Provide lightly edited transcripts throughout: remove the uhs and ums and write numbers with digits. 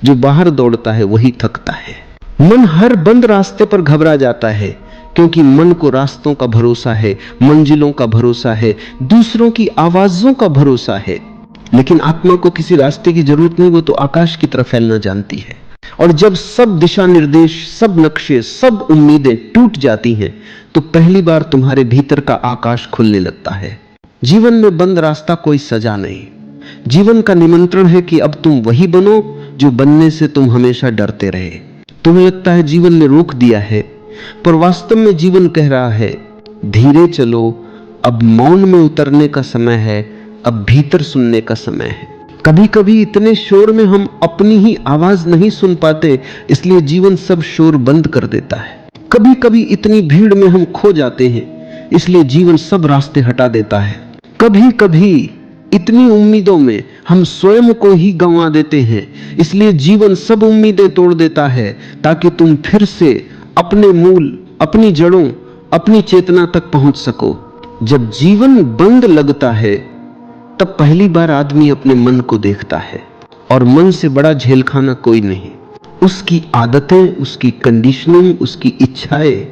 जो बाहर दौड़ता है वही थकता है। मन हर बंद रास्ते पर घबरा जाता है, क्योंकि मन को रास्तों का भरोसा है, मंजिलों का भरोसा है, दूसरों की आवाजों का भरोसा है। लेकिन आत्मा को किसी रास्ते की जरूरत नहीं, वो तो आकाश की तरफ फैलना जानती है। और जब सब दिशा निर्देश, सब नक्शे, सब उम्मीदें टूट जाती हैं, तो पहली बार तुम्हारे भीतर का आकाश खुलने लगता है। जीवन में बंद रास्ता कोई सजा नहीं, जीवन का निमंत्रण है कि अब तुम वही बनो जो बनने से तुम हमेशा डरते रहे। तुम्हें लगता है जीवन ने रोक दिया है, पर वास्तव में जीवन कह रहा है, धीरे चलो, अब मौन में उतरने का समय है, अब भीतर सुनने का समय है। कभी कभी इतने शोर में हम अपनी ही आवाज नहीं सुन पाते, इसलिए जीवन सब शोर बंद कर देता है। कभी कभी इतनी भीड़ में हम खो जाते हैं, इसलिए जीवन सब रास्ते हटा देता है। कभी कभी इतनी उम्मीदों में हम स्वयं को ही गंवा देते हैं, इसलिए जीवन सब उम्मीदें तोड़ देता है, ताकि तुम फिर से अपने मूल, अपनी जड़ों, अपनी चेतना तक पहुंच सको। जब जीवन बंद लगता है, तब पहली बार आदमी अपने मन को देखता है, और मन से बड़ा झेलखाना कोई नहीं। उसकी आदतें, उसकी कंडीशनिंग, उसकी इच्छाएं,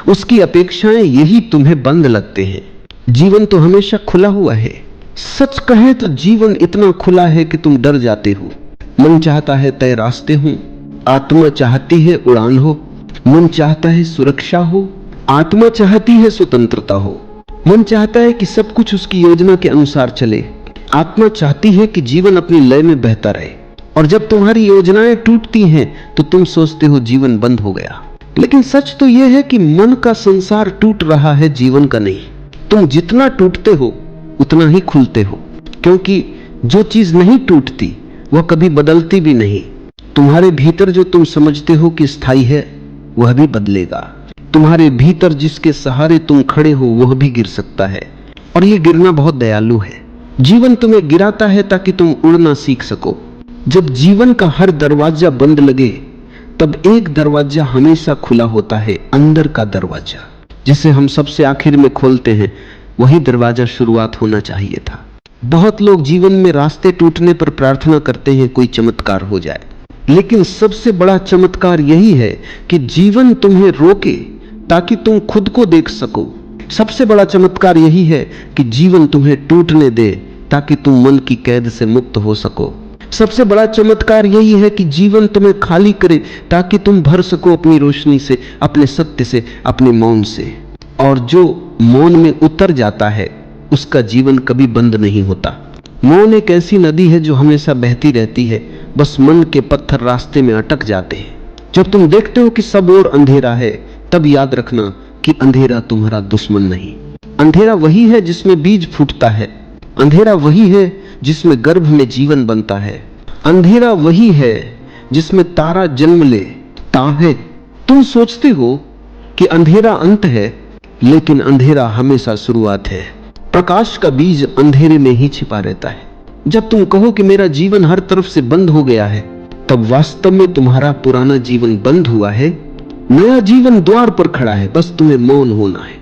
उसकी अपेक्षाएं, यही तुम्हें बंद लगते हैं। जीवन तो हमेशा खुला हुआ है। सच कहें तो जीवन इतना खुला है कि तुम डर जाते हो। मन चाहता है तय रास्ते हो, आत्मा चाहती है उड़ान हो। मन चाहता है सुरक्षा हो, आत्मा चाहती है स्वतंत्रता हो। मन चाहता है कि सब कुछ उसकी योजना के अनुसार चले, आत्मा चाहती है कि जीवन अपनी लय में बहता रहे। और जब तुम्हारी योजनाएं टूटती हैं, तो तुम सोचते हो जीवन बंद हो गया। लेकिन सच तो यह है कि मन का संसार टूट रहा है, जीवन का नहीं। तुम जितना टूटते हो उतना ही खुलते हो, क्योंकि जो चीज नहीं टूटती वह कभी बदलती भी नहीं। तुम्हारे भीतर जो तुम समझते हो कि स्थायी है, वह भी बदलेगा। तुम्हारे भीतर जिसके सहारे तुम खड़े हो, वह भी गिर सकता है, और यह गिरना बहुत दयालु है। जीवन तुम्हें गिराता है ताकि तुम उड़ना सीख सको। जब जीवन का हर दरवाजा बंद लगे, तब एक दरवाजा हमेशा खुला होता है, अंदर का दरवाजा, जिसे हम सबसे आखिर में खोलते हैं। वही दरवाजा शुरुआत होना चाहिए था। बहुत लोग जीवन में रास्ते टूटने पर प्रार्थना करते हैं कोई चमत्कार हो जाए, लेकिन सबसे बड़ा चमत्कार यही है कि जीवन तुम्हें रोके ताकि तुम खुद को देख सको। सबसे बड़ा चमत्कार यही है कि जीवन तुम्हें टूटने दे ताकि तुम मन की कैद से मुक्त हो सको। सबसे बड़ा चमत्कार यही है कि जीवन तुम्हें खाली करे ताकि तुम भर सको अपनी रोशनी से, अपने सत्य से, अपने मौन से। और जो मौन में उतर जाता है, उसका जीवन कभी बंद नहीं होता। मौन एक ऐसी नदी है जो हमेशा बहती रहती है, बस मन के पत्थर रास्ते में अटक जाते हैं। जब तुम देखते हो कि सब ओर अंधेरा है, तब याद रखना कि अंधेरा तुम्हारा दुश्मन नहीं। अंधेरा वही है जिसमें बीज फूटता है, अंधेरा वही है जिसमें गर्भ में जीवन बनता है, अंधेरा वही है जिसमें तारा जन्म ले ताहे। तुम सोचते हो कि अंधेरा अंत है, लेकिन अंधेरा हमेशा शुरुआत है। प्रकाश का बीज अंधेरे में ही छिपा रहता है। जब तुम कहो कि मेरा जीवन हर तरफ से बंद हो गया है, तब वास्तव में तुम्हारा पुराना जीवन बंद हुआ है, नया जीवन द्वार पर खड़ा है। बस तुम्हें मौन होना है,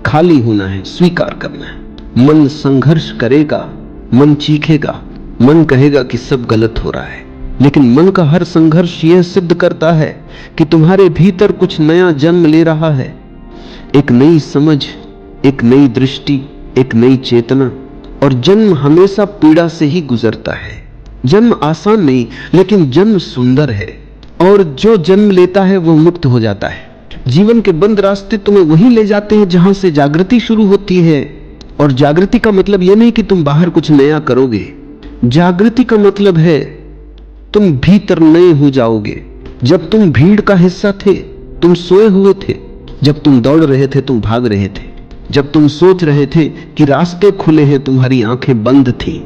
खाली होना है, स्वीकार करना है। मन संघर्ष करेगा, मन चीखेगा, मन कहेगा कि सब गलत हो रहा है, लेकिन मन का हर संघर्ष यह सिद्ध करता है कि तुम्हारे भीतर कुछ नया जन्म ले रहा है। एक नई समझ, एक नई दृष्टि, एक नई चेतना। और जन्म हमेशा पीड़ा से ही गुजरता है। जन्म आसान नहीं, लेकिन जन्म सुंदर है, और जो जन्म लेता है वो मुक्त हो जाता है। जीवन के बंद रास्ते तुम्हें वहीं ले जाते हैं जहां से जागृति शुरू होती है। और जागृति का मतलब यह नहीं कि तुम बाहर कुछ नया करोगे, जागृति का मतलब है तुम भीतर नए हो जाओगे। जब तुम भीड़ का हिस्सा थे, तुम सोए हुए थे। जब तुम दौड़ रहे थे, तुम भाग रहे थे। जब तुम सोच रहे थे कि रास्ते खुले हैं, तुम्हारी आंखें बंद थी।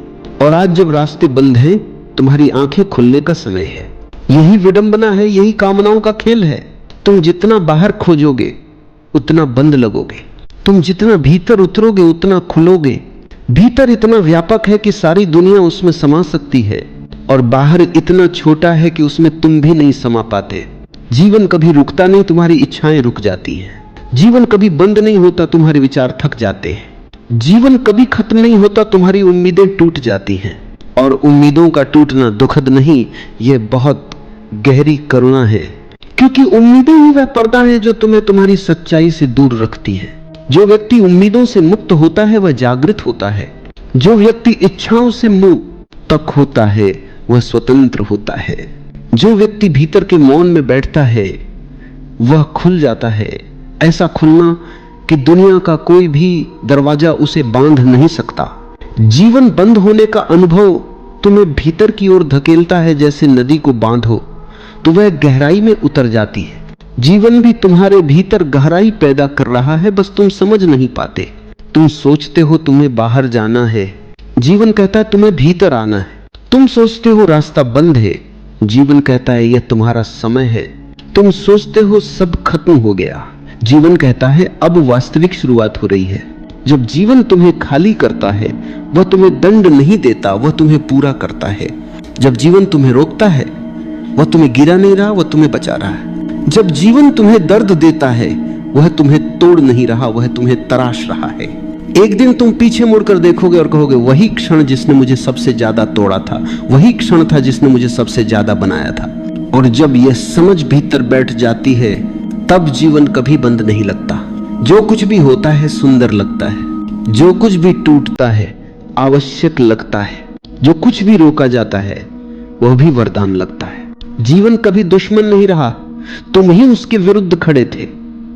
और आज जब रास्ते बंद हैं, तुम्हारी आंखें खुलने का समय है। यही विडंबना है, यही कामनाओं का खेल है। तुम जितना बाहर खोजोगे उतना बंद लगोगे, तुम जितना भीतर उतरोगे उतना खुलोगे। भीतर इतना व्यापक है कि सारी दुनिया उसमें समा सकती है, और बाहर इतना छोटा है कि उसमें तुम भी नहीं समा पाते। जीवन कभी रुकता नहीं, तुम्हारी इच्छाएं रुक जाती हैं। जीवन कभी बंद नहीं होता, तुम्हारे विचार थक जाते हैं। जीवन कभी खत्म नहीं होता, तुम्हारी उम्मीदें टूट जाती हैं। और उम्मीदों का टूटना दुखद नहीं, यह बहुत गहरी करुणा है। क्योंकि उम्मीदें ही वह पर्दा है जो तुम्हें तुम्हारी सच्चाई से दूर रखती है। जो व्यक्ति उम्मीदों से मुक्त होता है वह जागृत होता है। जो व्यक्ति इच्छाओं से मुक्त होता है वह स्वतंत्र होता है। जो व्यक्ति भीतर के मौन में बैठता है वह खुल जाता है। ऐसा खुलना कि दुनिया का कोई भी दरवाजा उसे बांध नहीं सकता। जीवन बंद होने का अनुभव तुम्हें भीतर की ओर धकेलता है। जैसे नदी को बांधो तो वह गहराई में उतर जाती है। जीवन भी तुम्हारे भीतर गहराई पैदा कर रहा है, बस तुम समझ नहीं पाते। तुम सोचते हो तुम्हें बाहर जाना है, जीवन कहता है तुम्हें भीतर आना है। तुम सोचते हो रास्ता बंद है, जीवन कहता है यह तुम्हारा समय है। तुम सोचते हो सब खत्म हो गया, जीवन कहता है अब वास्तविक शुरुआत हो रही है। जब जीवन तुम्हें खाली करता है वह तुम्हें दंड नहीं देता, वह तुम्हें पूरा करता है। जब जीवन तुम्हें रोकता है वह तुम्हें गिरा नहीं रहा, वह तुम्हें बचा रहा है। जब जीवन तुम्हें दर्द देता है वह तुम्हें तोड़ नहीं रहा, वह तुम्हें तराश रहा है। एक दिन तुम पीछे मुड़कर देखोगे और कहोगे वही क्षण जिसने मुझे सबसे ज्यादा तोड़ा था, वही क्षण था जिसने मुझे सबसे ज्यादा बनाया था। और जब यह समझ भीतर बैठ जाती है तब जीवन कभी बंद नहीं लगता। जो कुछ भी होता है सुंदर लगता है, जो कुछ भी टूटता है आवश्यक लगता है, जो कुछ भी रोका जाता है वह भी वरदान लगता है। जीवन कभी दुश्मन नहीं रहा, तुम ही उसके विरुद्ध खड़े थे।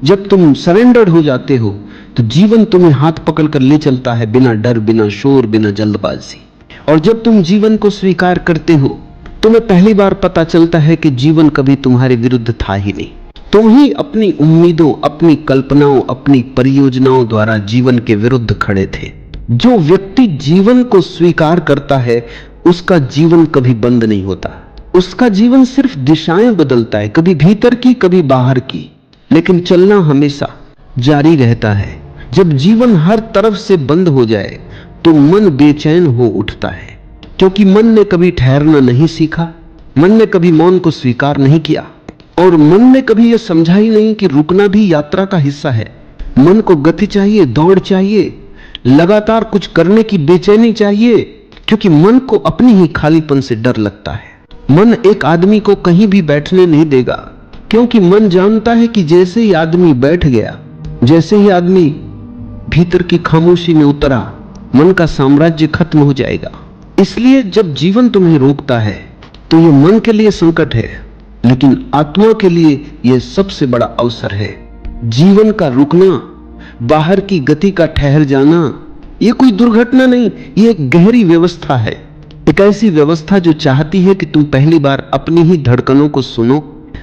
जब तुम सरेंडर्ड हो जाते हो तो जीवन तुम्हें हाथ पकड़कर ले चलता है, बिना डर, बिना शोर, बिना जल्दबाजी। और जब तुम जीवन को स्वीकार करते हो तुम्हें पहली बार पता चलता है कि जीवन कभी तुम्हारे विरुद्ध था ही नहीं। तुम ही अपनी उम्मीदों, अपनी कल्पनाओं, अपनी परियोजनाओं द्वारा जीवन के विरुद्ध खड़े थे। जो व्यक्ति जीवन को स्वीकार करता है उसका जीवन कभी बंद नहीं होता। उसका जीवन सिर्फ दिशाएं बदलता है, कभी भीतर की कभी बाहर की, लेकिन चलना हमेशा जारी रहता है। जब जीवन हर तरफ से बंद हो जाए तो मन बेचैन हो उठता है, क्योंकि मन ने कभी ठहरना नहीं सीखा, मन ने कभी मौन को स्वीकार नहीं किया और मन ने कभी यह समझा ही नहीं कि रुकना भी यात्रा का हिस्सा है। मन को गति चाहिए, दौड़ चाहिए, लगातार कुछ करने की बेचैनी चाहिए, क्योंकि मन को अपनी ही खालीपन से डर लगता है। मन एक आदमी को कहीं भी बैठने नहीं देगा, क्योंकि मन जानता है कि जैसे ही आदमी बैठ गया, जैसे ही आदमी भीतर की खामोशी में उतरा, मन का साम्राज्य खत्म हो जाएगा। इसलिए जब जीवन तुम्हें रोकता है तो यह मन के लिए संकट है, लेकिन आत्मा के लिए यह सबसे बड़ा अवसर है। जीवन का रुकना, बाहर की गति का ठहर जाना, यह कोई दुर्घटना नहीं, यह एक गहरी व्यवस्था है। एक ऐसी व्यवस्था जो चाहती है कि तुम पहली बार अपनी ही धड़कनों को सुनो,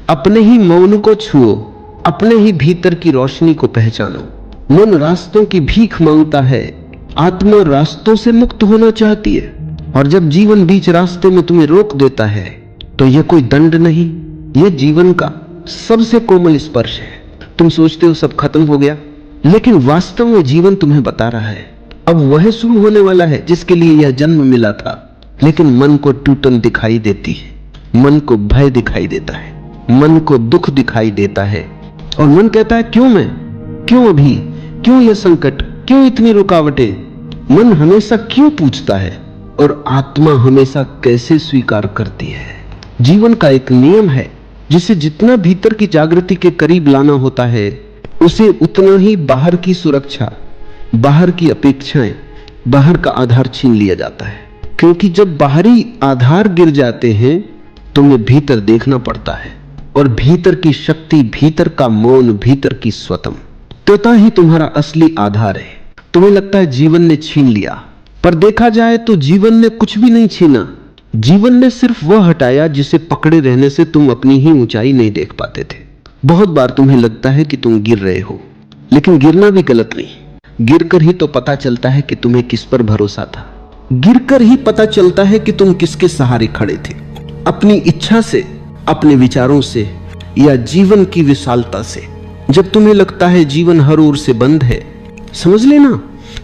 अपने ही मौन को छुओ, अपने ही भीतर की रोशनी को पहचानो। मन रास्तों की भीख मांगता है, आत्मा रास्तों से मुक्त होना चाहती है। और जब जीवन बीच रास्ते में तुम्हें रोक देता है तो यह कोई दंड नहीं, यह जीवन का सबसे कोमल स्पर्श है। तुम सोचते हो सब खत्म हो गया, लेकिन वास्तव में जीवन तुम्हें बता रहा है अब वह शुरू होने वाला है जिसके लिए यह जन्म मिला था। लेकिन मन को टूटन दिखाई देती है, मन को भय दिखाई देता है, मन को दुख दिखाई देता है और मन कहता है क्यों मैं, क्यों अभी, क्यों यह संकट, क्यों इतनी रुकावटें। मन हमेशा क्यों पूछता है और आत्मा हमेशा कैसे स्वीकार करती है। जीवन का एक नियम है, जिसे जितना भीतर की जागृति के करीब लाना होता है उसे उतना ही बाहर की सुरक्षा, बाहर की अपेक्षाएं, बाहर का आधार छीन लिया जाता है। क्योंकि जब बाहरी आधार गिर जाते हैं तुम्हें भीतर देखना पड़ता है, और भीतर की शक्ति, भीतर का मौन, भीतर की स्वतंत्रता ही तुम्हारा असली आधार है। तुम्हें लगता है जीवन ने छीन लिया, पर देखा जाए तो जीवन ने कुछ भी नहीं छीना। जीवन ने सिर्फ वह हटाया जिसे पकड़े रहने से तुम अपनी ही ऊंचाई नहीं देख पाते थे। बहुत बार तुम्हें लगता है कि तुम गिर रहे हो, लेकिन गिरना भी गलत नहीं। गिरकर ही तो पता चलता है कि तुम्हें किस पर भरोसा था। गिरकर ही पता चलता है कि तुम किसके सहारे खड़े थे, अपनी इच्छा से, अपने विचारों से, या जीवन की विशालता से। जब तुम्हें लगता है जीवन हर ओर से बंद है, समझ लेना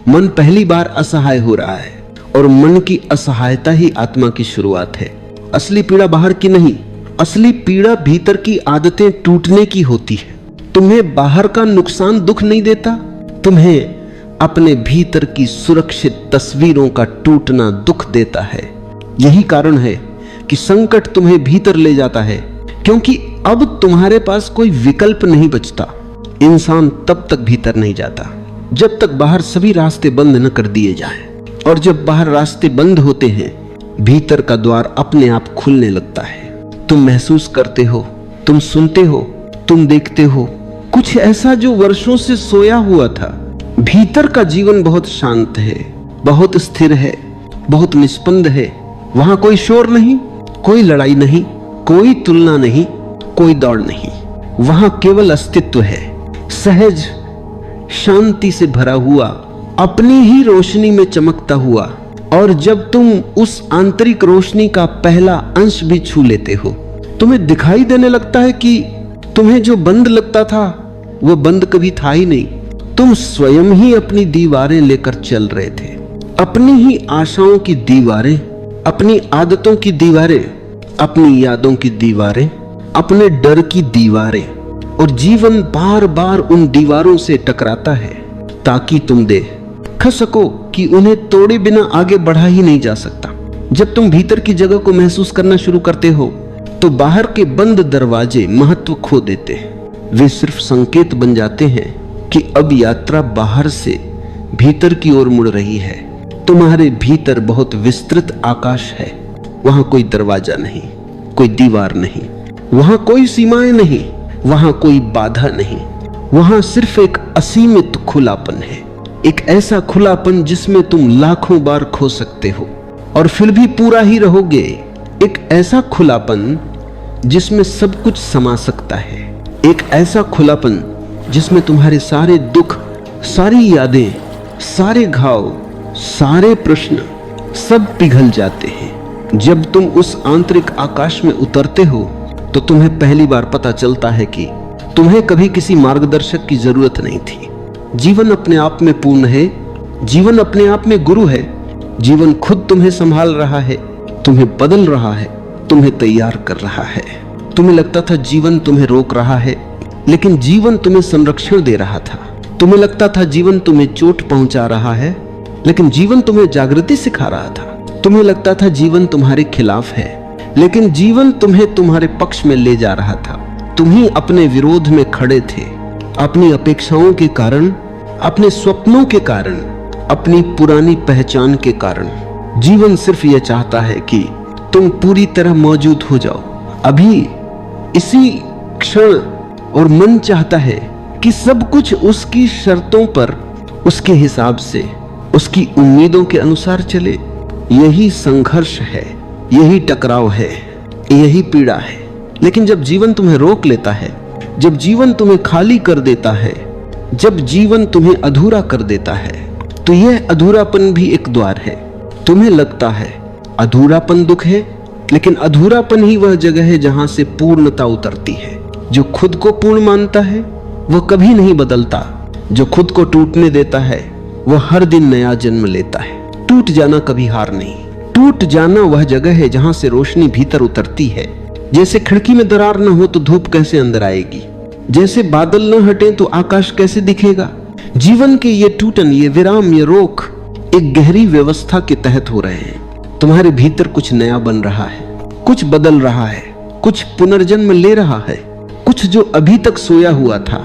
मन पहली बार असहाय हो रहा है, और मन की असहायता ही आत्मा की शुरुआत है। असली पीड़ा बाहर की नहीं, असली पीड़ा भीतर की आदतें टूटने की होती है। तुम्हें बाहर का नुकसान दुख नहीं देता, तुम्हें अपने भीतर की सुरक्षित तस्वीरों का टूटना दुख देता है। यही कारण है कि संकट तुम्हें भीतर ले जाता है, क्योंकि अब तुम्हारे पास कोई विकल्प नहीं बचता। इंसान तब तक भीतर नहीं जाता जब तक बाहर सभी रास्ते बंद न कर दिए जाएं। और जब बाहर रास्ते बंद होते हैं, भीतर का द्वार अपने आप खुलने लगता है। तुम महसूस करते हो, तुम सुनते हो, तुम देखते हो कुछ ऐसा जो वर्षों से सोया हुआ था। भीतर का जीवन बहुत शांत है, बहुत स्थिर है, बहुत निष्पन्द है। वहां कोई शोर नहीं, कोई लड़ाई नहीं, कोई तुलना नहीं, कोई दौड़ नहीं। वहां केवल अस्तित्व है, सहज शांति से भरा हुआ, अपनी ही रोशनी में चमकता हुआ। और जब तुम उस आंतरिक रोशनी का पहला अंश भी छू लेते हो, तुम्हें दिखाई देने लगता है कि तुम्हें जो बंद लगता था वो बंद कभी था ही नहीं। तुम स्वयं ही अपनी दीवारें लेकर चल रहे थे, अपनी ही आशाओं की दीवारें, अपनी आदतों की दीवारें, अपनी यादों की दीवारें, अपने डर की दीवारें। और जीवन बार बार उन दीवारों से टकराता है ताकि तुम देख सको कि उन्हें तोड़े बिना आगे बढ़ा ही नहीं जा सकता। जब तुम भीतर की जगह को महसूस करना शुरू करते हो तो बाहर के बंद दरवाजे महत्व खो देते हैं। वे सिर्फ संकेत बन जाते हैं कि अब यात्रा बाहर से भीतर की ओर मुड़ रही है। तुम्हारे भीतर बहुत विस्तृत आकाश है। वहां कोई दरवाजा नहीं, कोई दीवार नहीं, वहां कोई सीमाएं नहीं, वहां कोई बाधा नहीं। वहां सिर्फ एक असीमित खुलापन है, एक ऐसा खुलापन जिसमें तुम लाखों बार खो सकते हो और फिर भी पूरा ही रहोगे। एक ऐसा खुलापन जिसमें सब कुछ समा सकता है, एक ऐसा खुलापन जिसमें तुम्हारे सारे दुख, सारी यादें, सारे घाव, सारे प्रश्न सब पिघल जाते हैं। जब तुम उस आंतरिक आकाश में उतरते हो तो तुम्हें पहली बार पता चलता है कि तुम्हें कभी किसी मार्गदर्शक की जरूरत नहीं थी। जीवन अपने आप में पूर्ण है, जीवन अपने आप में गुरु है। जीवन खुद तुम्हें संभाल रहा है, तुम्हें बदल रहा है, तुम्हें तैयार कर रहा है। तुम्हें लगता था जीवन तुम्हें रोक रहा है, लेकिन जीवन तुम्हें संरक्षण दे रहा था। तुम्हें लगता था जीवन तुम्हें चोट पहुंचा रहा है, लेकिन जीवन तुम्हें जागृति सिखा रहा था। तुम्हें लगता था जीवन तुम्हारे खिलाफ है, लेकिन जीवन तुम्हें तुम्हारे पक्ष में ले जा रहा था। तुम ही अपने विरोध में खड़े थे, अपनी अपेक्षाओं के कारण, अपने स्वप्नों के कारण, अपनी पुरानी पहचान के कारण। जीवन सिर्फ यह चाहता है कि तुम पूरी तरह मौजूद हो जाओ अभी, इसी क्षण। और मन चाहता है कि सब कुछ उसकी शर्तों पर, उसके हिसाब से, उसकी उम्मीदों के अनुसार चले। यही संघर्ष है, यही टकराव है, यही पीड़ा है। लेकिन जब जीवन तुम्हें रोक लेता है, जब जीवन तुम्हें खाली कर देता है, जब जीवन तुम्हें अधूरा कर देता है, तो यह अधूरापन भी एक द्वार है। तुम्हें लगता है अधूरापन दुख है, लेकिन अधूरापन ही वह जगह है जहां से पूर्णता उतरती है। जो खुद को पूर्ण मानता है वह कभी नहीं बदलता। जो खुद को टूटने देता है वह हर दिन नया जन्म लेता है। टूट जाना कभी हार नहीं। टूट जाना वह जगह है जहां से रोशनी भीतर उतरती है। जैसे खिड़की में दरार न हो तो धूप कैसे अंदर आएगी, जैसे बादल न हटे तो आकाश कैसे दिखेगा। जीवन के ये टूटन, ये विराम, ये रोक एक गहरी व्यवस्था के तहत हो रहे हैं। तुम्हारे भीतर कुछ नया बन रहा है, कुछ बदल रहा है, कुछ पुनर्जन्म ले रहा है। कुछ जो अभी तक सोया हुआ था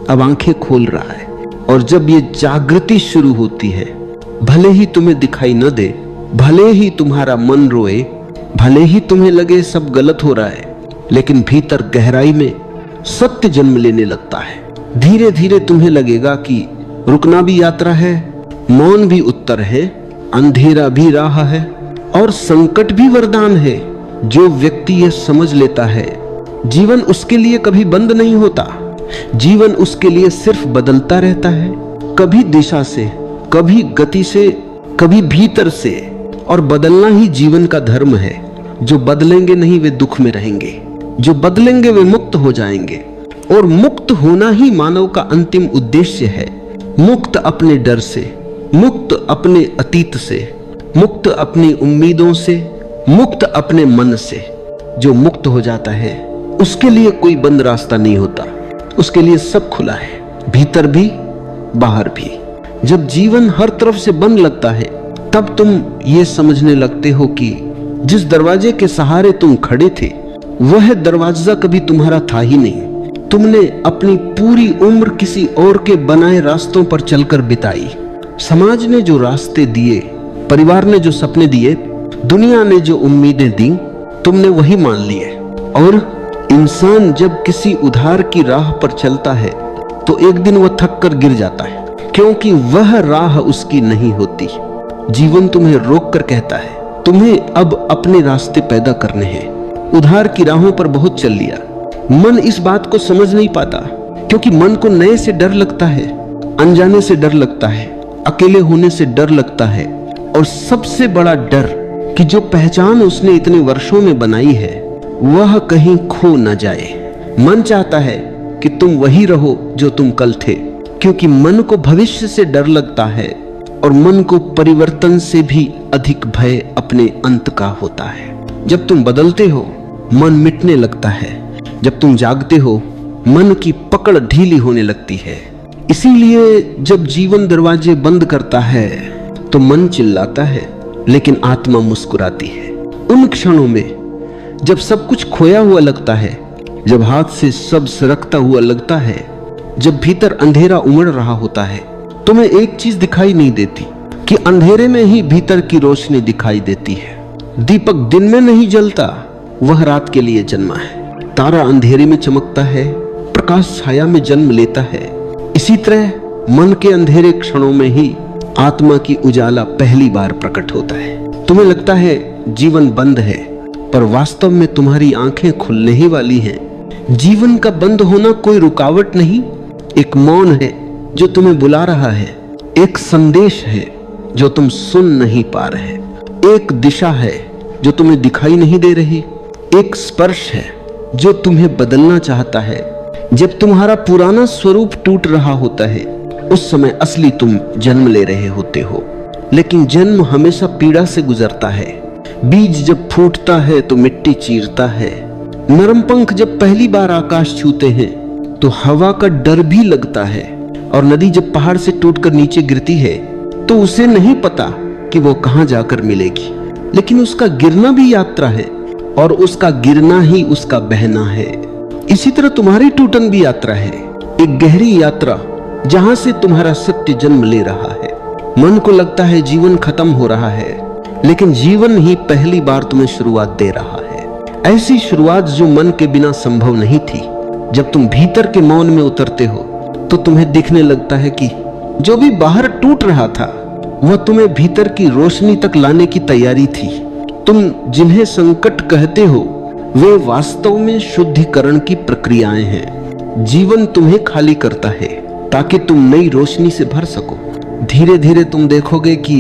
अब आंखें खोल रहा है। और जब ये जागृति शुरू होती है, भले ही तुम्हें दिखाई न दे, भले ही तुम्हारा मन रोए, भले ही तुम्हें लगे सब गलत हो रहा है, लेकिन भीतर गहराई में सत्य जन्म लेने लगता है। धीरे धीरे तुम्हें लगेगा कि रुकना भी यात्रा है, मौन भी उत्तर है, अंधेरा भी राह है और संकट भी वरदान है। जो व्यक्ति यह समझ लेता है, जीवन उसके लिए कभी बंद नहीं होता। जीवन उसके लिए सिर्फ बदलता रहता है, कभी दिशा से, कभी गति से, कभी भीतर से। और बदलना ही जीवन का धर्म है। जो बदलेंगे नहीं वे दुख में रहेंगे, जो बदलेंगे वे मुक्त हो जाएंगे। और मुक्त होना ही मानव का अंतिम उद्देश्य है। मुक्त अपने डर से, मुक्त अपने अतीत से, मुक्त अपनी उम्मीदों से, मुक्त अपने मन से। जो मुक्त हो जाता है उसके लिए कोई बंद रास्ता नहीं होता, उसके लिए सब खुला है, भीतर भी बाहर भी। जब जीवन हर तरफ से बंद लगता है तब तुम ये समझने लगते हो कि जिस दरवाजे के सहारे तुम खड़े थे वह दरवाजा कभी तुम्हारा था ही नहीं। तुमने अपनी पूरी उम्र किसी और के बनाए रास्तों पर चलकर बिताई। समाज ने जो रास्ते दिए, परिवार ने जो सपने दिए, दुनिया ने जो उम्मीदें दी, तुमने वही मान लिए। और इंसान जब किसी उधार की राह पर चलता है तो एक दिन वह थक कर गिर जाता है, क्योंकि वह राह उसकी नहीं होती। जीवन तुम्हें रोक कर कहता है तुम्हें अब अपने रास्ते पैदा करने हैं। उधार की राहों पर बहुत चल लिया। मन इस बात को समझ नहीं पाता, क्योंकि मन को नए से डर लगता है, अनजाने से डर लगता है, अकेले होने से डर लगता है, और सबसे बड़ा डर कि जो पहचान उसने इतने वर्षों में बनाई है वह कहीं खो न जाए। मन चाहता है कि तुम वही रहो जो तुम कल थे, क्योंकि मन को भविष्य से डर लगता है और मन को परिवर्तन से भी अधिक भय अपने अंत का होता है। जब तुम बदलते हो मन मिटने लगता है, जब तुम जागते हो मन की पकड़ ढीली होने लगती है। इसीलिए जब जीवन दरवाजे बंद करता है तो मन चिल्लाता है लेकिन आत्मा मुस्कुराती है। उन क्षणों में जब सब कुछ खोया हुआ लगता है, जब हाथ से सब सरकता हुआ लगता है, जब भीतर अंधेरा उमड़ रहा होता है, तुम्हें एक चीज दिखाई नहीं देती कि अंधेरे में ही भीतर की रोशनी दिखाई देती है। दीपक दिन में नहीं जलता, वह रात के लिए जन्मा है। तारा अंधेरे में चमकता है, प्रकाश छाया में जन्म लेता है। इसी तरह मन के अंधेरे क्षणों में ही आत्मा की उजाला पहली बार प्रकट होता है। तुम्हें लगता है जीवन बंद है, पर वास्तव में तुम्हारी आंखें खुलने ही वाली हैं। जीवन का बंद होना कोई रुकावट नहीं, एक मौन है जो तुम्हें बुला रहा है, एक संदेश है जो तुम सुन नहीं पा रहे, एक दिशा है जो तुम्हें दिखाई नहीं दे रही, एक स्पर्श है जो तुम्हें बदलना चाहता है। जब तुम्हारा पुराना स्वरूप टूट रहा होता है उस समय असली तुम जन्म ले रहे होते हो। लेकिन जन्म हमेशा पीड़ा से गुजरता है। बीज जब फूटता है तो मिट्टी चीरता है। नरम पंख जब पहली बार आकाश छूते हैं तो हवा का डर भी लगता है। और नदी जब पहाड़ से टूटकर नीचे गिरती है तो उसे नहीं पता कि वो कहां जाकर मिलेगी, लेकिन उसका गिरना भी यात्रा है और उसका गिरना ही उसका बहना है। इसी तरह तुम्हारी टूटन भी यात्रा है, एक गहरी यात्रा जहां से तुम्हारा सत्य जन्म ले रहा है। मन को लगता है जीवन खत्म हो रहा है, लेकिन जीवन ही पहली बार तुम्हें शुरुआत दे रहा है। ऐसी शुरुआत जो मन के बिना संभव नहीं थी। जब तुम भीतर के मौन में उतरते हो तो तुम्हें दिखने लगता है कि जो भी बाहर टूट रहा था वह तुम्हें भीतर की रोशनी तक लाने की तैयारी थी। तुम जिन्हें संकट कहते हो वे वास्तव में शुद्धिकरण की प्रक्रियाएं हैं। जीवन तुम्हें खाली करता है ताकि तुम नई रोशनी से भर सको। धीरे धीरे तुम देखोगे कि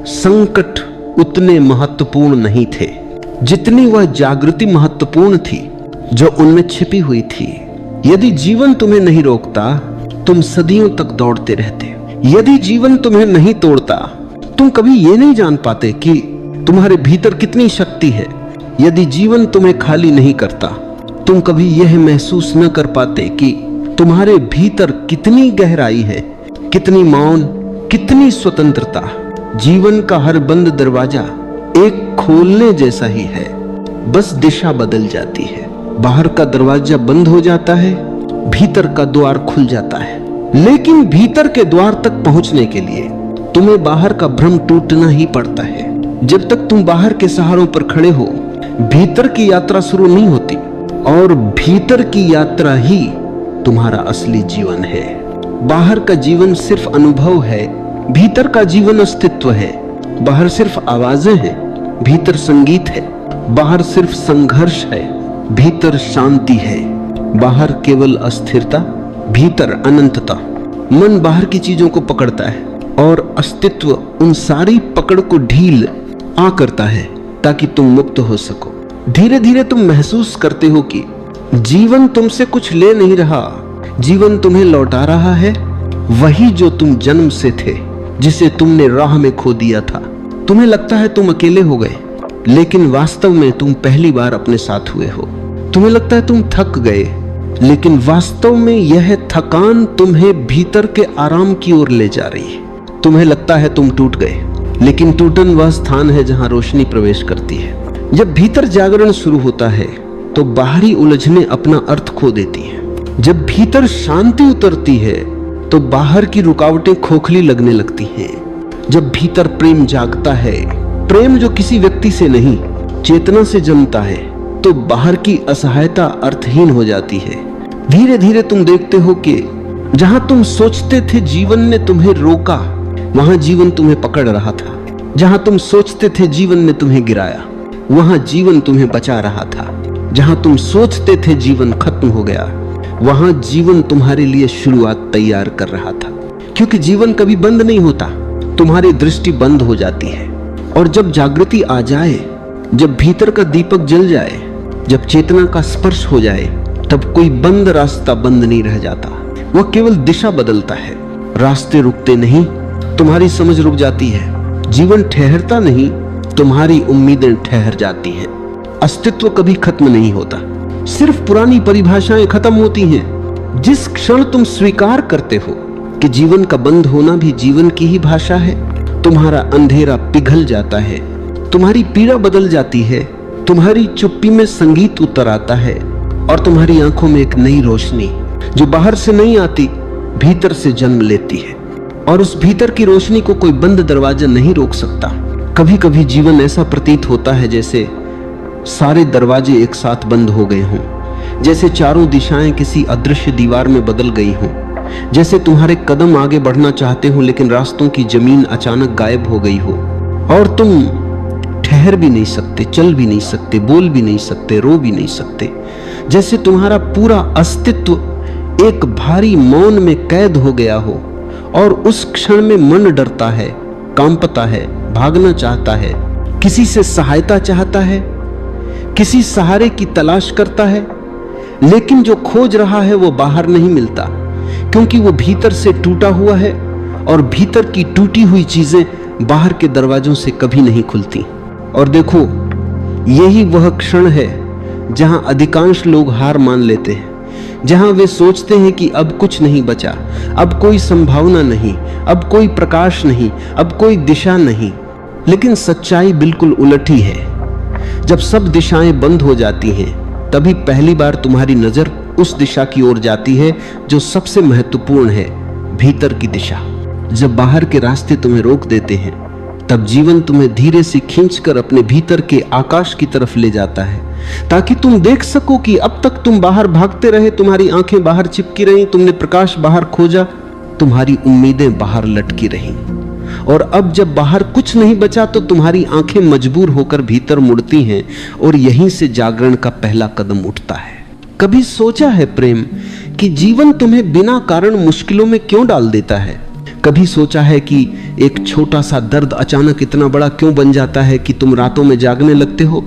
संकट उतने महत्वपूर्ण नहीं थे जितनी वह जागृति महत्वपूर्ण थी जो उनमें छिपी हुई थी। यदि जीवन तुम्हें नहीं रोकता तुम सदियों तक दौड़ते रहते। यदि जीवन तुम्हें नहीं तोड़ता तुम कभी ये नहीं जान पाते कि तुम्हारे भीतर कितनी शक्ति है। यदि जीवन तुम्हें खाली नहीं करता तुम कभी यह महसूस न कर पाते कि तुम्हारे भीतर कितनी गहराई है, कितनी मौन, कितनी स्वतंत्रता। जीवन का हर बंद दरवाजा एक खोलने जैसा ही है, बस दिशा बदल जाती है। बाहर का दरवाजा बंद हो जाता है, भीतर का द्वार खुल जाता है। लेकिन भीतर के द्वार तक पहुंचने के लिए तुम्हें बाहर का भ्रम टूटना ही पड़ता है। जब तक तुम बाहर के सहारों पर खड़े हो भीतर की यात्रा शुरू नहीं होती, और भीतर की यात्रा ही तुम्हारा असली जीवन है। बाहर का जीवन सिर्फ अनुभव है, भीतर का जीवन अस्तित्व है। बाहर सिर्फ आवाजें हैं, भीतर संगीत है। बाहर सिर्फ संघर्ष है, भीतर शांति है। बाहर केवल अस्थिरता, भीतर अनंतता। मन बाहर की चीजों को पकड़ता है और अस्तित्व उन सारी पकड़ को ढील आ करता है ताकि तुम मुक्त हो सको। धीरे धीरे तुम महसूस करते हो कि जीवन तुमसे कुछ ले नहीं रहा, जीवन तुम्हें लौटा रहा है वही जो तुम जन्म से थे, जिसे तुमने राह में खो दिया था। तुम्हें लगता है तुम अकेले हो गए, लेकिन वास्तव में तुम पहली बार अपने साथ हुए हो। तुम्हें लगता है तुम थक गए, लेकिन वास्तव में यह थकान तुम्हें भीतर के आराम की ओर ले जा रही है। तुम्हें लगता है तुम टूट गए, लेकिन टूटन वह स्थान है जहां रोशनी प्रवेश करती है। जब भीतर जागरण शुरू होता है तो बाहरी उलझने अपना अर्थ खो देती हैं। जब भीतर शांति उतरती है तो बाहर की रुकावटें खोखली लगने लगती हैं। जब भीतर प्रेम जागता है, प्रेम जो किसी व्यक्ति से नहीं चेतना से जन्मता है, तो बाहर की असहायता अर्थहीन हो जाती है। धीरे धीरे तुम देखते हो कि जहां तुम सोचते थे जीवन ने तुम्हें रोका, वहां जीवन तुम्हें पकड़ रहा था। जहां तुम सोचते थे जीवन ने तुम्हें गिराया, वहां जीवन तुम्हें बचा रहा था। जहां तुम सोचते थे जीवन खत्म हो गया, वहां जीवन तुम्हारे लिए शुरुआत तैयार कर रहा था। क्योंकि जीवन कभी बंद नहीं होता, तुम्हारी दृष्टि बंद हो जाती है। और जब जागृति आ जाए, जब भीतर का दीपक जल जाए, जब चेतना का स्पर्श हो जाए, तब कोई बंद रास्ता बंद नहीं रह जाता, वह केवल दिशा बदलता है। रास्ते रुकते नहीं, तुम्हारी समझ रुक जाती है। जीवन ठहरता नहीं, तुम्हारी उम्मीदें ठहर जाती हैं। अस्तित्व कभी खत्म नहीं होता, सिर्फ पुरानी परिभाषाएं खत्म होती हैं। जिस क्षण तुम स्वीकार करते हो कि जीवन का बंद होना भी जीवन की ही भाषा है, तुम्हारा अंधेरा पिघल जाता है, तुम्हारी पीड़ा बदल जाती है, तुम्हारी चुप्पी में संगीत उतर आता है और तुम्हारी आंखों में एक नई रोशनी जो बाहर से नहीं आती, भीतर से जन्म लेती है। और उस भीतर की रोशनी को कोई बंद दरवाजा नहीं रोक सकता। कभी कभी जीवन ऐसा प्रतीत होता है जैसे सारे दरवाजे एक साथ बंद हो गए हों, जैसे चारों दिशाएं किसी अदृश्य दीवार में बदल गई हों, जैसे तुम्हारे कदम आगे बढ़ना चाहते हो लेकिन रास्तों की जमीन अचानक गायब हो गई हो और तुम ठहर भी नहीं सकते, चल भी नहीं सकते, बोल भी नहीं सकते, रो भी नहीं सकते। जैसे तुम्हारा पूरा अस्तित्व एक भारी मौन में कैद हो गया हो और उस क्षण में मन डरता है, कांपता है, भागना चाहता है, किसी से सहायता चाहता है, किसी सहारे की तलाश करता है, लेकिन जो खोज रहा है वो बाहर नहीं मिलता, क्योंकि वो भीतर से टूटा हुआ है और भीतर की टूटी हुई चीजें बाहर के दरवाजों से कभी नहीं खुलती। और देखो, यही वह क्षण है जहां अधिकांश लोग हार मान लेते हैं, जहां वे सोचते हैं कि अब कुछ नहीं बचा, अब कोई संभावना नहीं, अब कोई प्रकाश नहीं, अब कोई दिशा नहीं। लेकिन सच्चाई बिल्कुल उलट ही है। जब सब दिशाएं बंद हो जाती हैं, तभी पहली बार तुम्हारी नजर उस दिशा की ओर जाती है जो सबसे महत्वपूर्ण है, भीतर की दिशा। जब बाहर के रास्ते तुम्हें रोक देते हैं, तब जीवन तुम्हें धीरे से खींचकर अपने भीतर के आकाश की तरफ ले जाता है, ताकि तुम देख सको कि अब तक तुम बाहर भागते रहे, तुम्हारी आंखें बाहर चिपकी रहीं, तुमने प्रकाश बाहर खोजा, तुम्हारी उम्मीदें बाहर लटकी रहीं। और अब जब बाहर कुछ नहीं बचा तो तुम्हारी आंखें मजबूर होकर भीतर मुड़ती हैं और यहीं से जागरण का पहला कदम उठता है। कभी सोचा है प्रेम कि जीवन तुम्हें बिना कारण मुश्किलों में क्यों डाल देता है? कभी सोचा है कि एक छोटा सा दर्द अचानक इतना बड़ा क्यों बन जाता है कि तुम रातों में जागने लगते हो?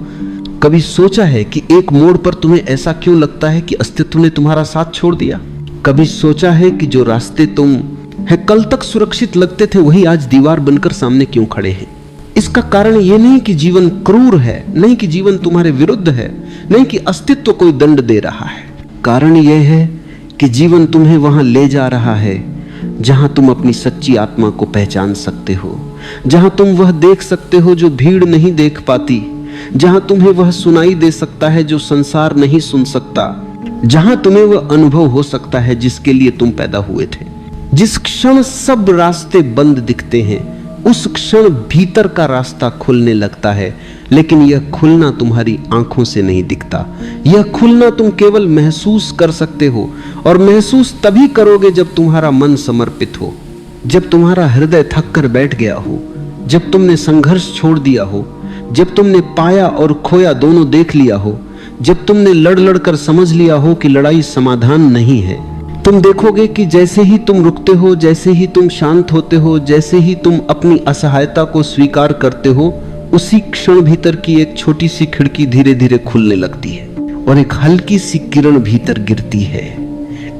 कभी सोचा है कि एक मोड़ पर तुम्हें ऐसा क्यों लगता है कि अस्तित्व ने तुम्हारा साथ छोड़ दिया? कभी सोचा है कि जो रास्ते तुम कल तक सुरक्षित लगते थे वही आज दीवार बनकर सामने क्यों खड़े हैं? इसका कारण यह नहीं कि जीवन क्रूर है, नहीं कि जीवन तुम्हारे विरुद्ध है, नहीं कि अस्तित्व कोई दंड दे रहा है। कारण यह है कि जीवन तुम्हें वहां ले जा रहा है जहां तुम अपनी सच्ची आत्मा को पहचान सकते हो, जहां तुम वह देख सकते हो जो भीड़ नहीं देख पाती, जहां तुम्हें वह सुनाई दे सकता है जो संसार नहीं सुन सकता, जहां तुम्हें वह अनुभव हो सकता है जिसके लिए तुम पैदा हुए थे। जिस क्षण सब रास्ते बंद दिखते हैं, उस क्षण भीतर का रास्ता खुलने लगता है, लेकिन यह खुलना तुम्हारी आंखों से नहीं दिखता। यह खुलना तुम केवल महसूस कर सकते हो, और महसूस तभी करोगे जब तुम्हारा मन समर्पित हो, जब तुम्हारा हृदय थक कर बैठ गया हो, जब तुमने संघर्ष छोड़ दिया हो, जब तुमने पाया और खोया दोनों देख लिया हो, जब तुमने लड़ लड़ कर समझ लिया हो कि लड़ाई समाधान नहीं है। तुम देखोगे कि जैसे ही तुम रुकते हो, जैसे ही तुम शांत होते हो, जैसे ही तुम अपनी असहायता को स्वीकार करते हो, उसी क्षण भीतर की एक छोटी सी खिड़की धीरे धीरे खुलने लगती है और एक हल्की सी किरण भीतर गिरती है।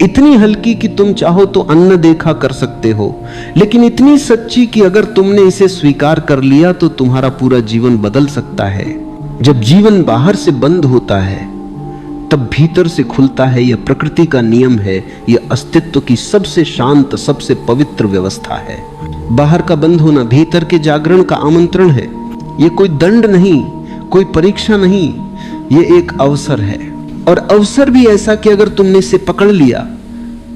इतनी हल्की कि तुम चाहो तो अन्न देखा कर सकते हो, लेकिन इतनी सच्ची कि अगर तुमने इसे स्वीकार कर लिया तो तुम्हारा पूरा जीवन बदल सकता है। जब जीवन बाहर से बंद होता है तब भीतर से खुलता है। यह प्रकृति का नियम है, यह अस्तित्व की सबसे शांत, सबसे पवित्र व्यवस्था है। बाहर का बंद होना भीतर के जागरण का आमंत्रण है। यह कोई दंड नहीं, कोई परीक्षा नहीं, ये एक अवसर है। और अवसर भी ऐसा कि अगर तुमने इसे पकड़ लिया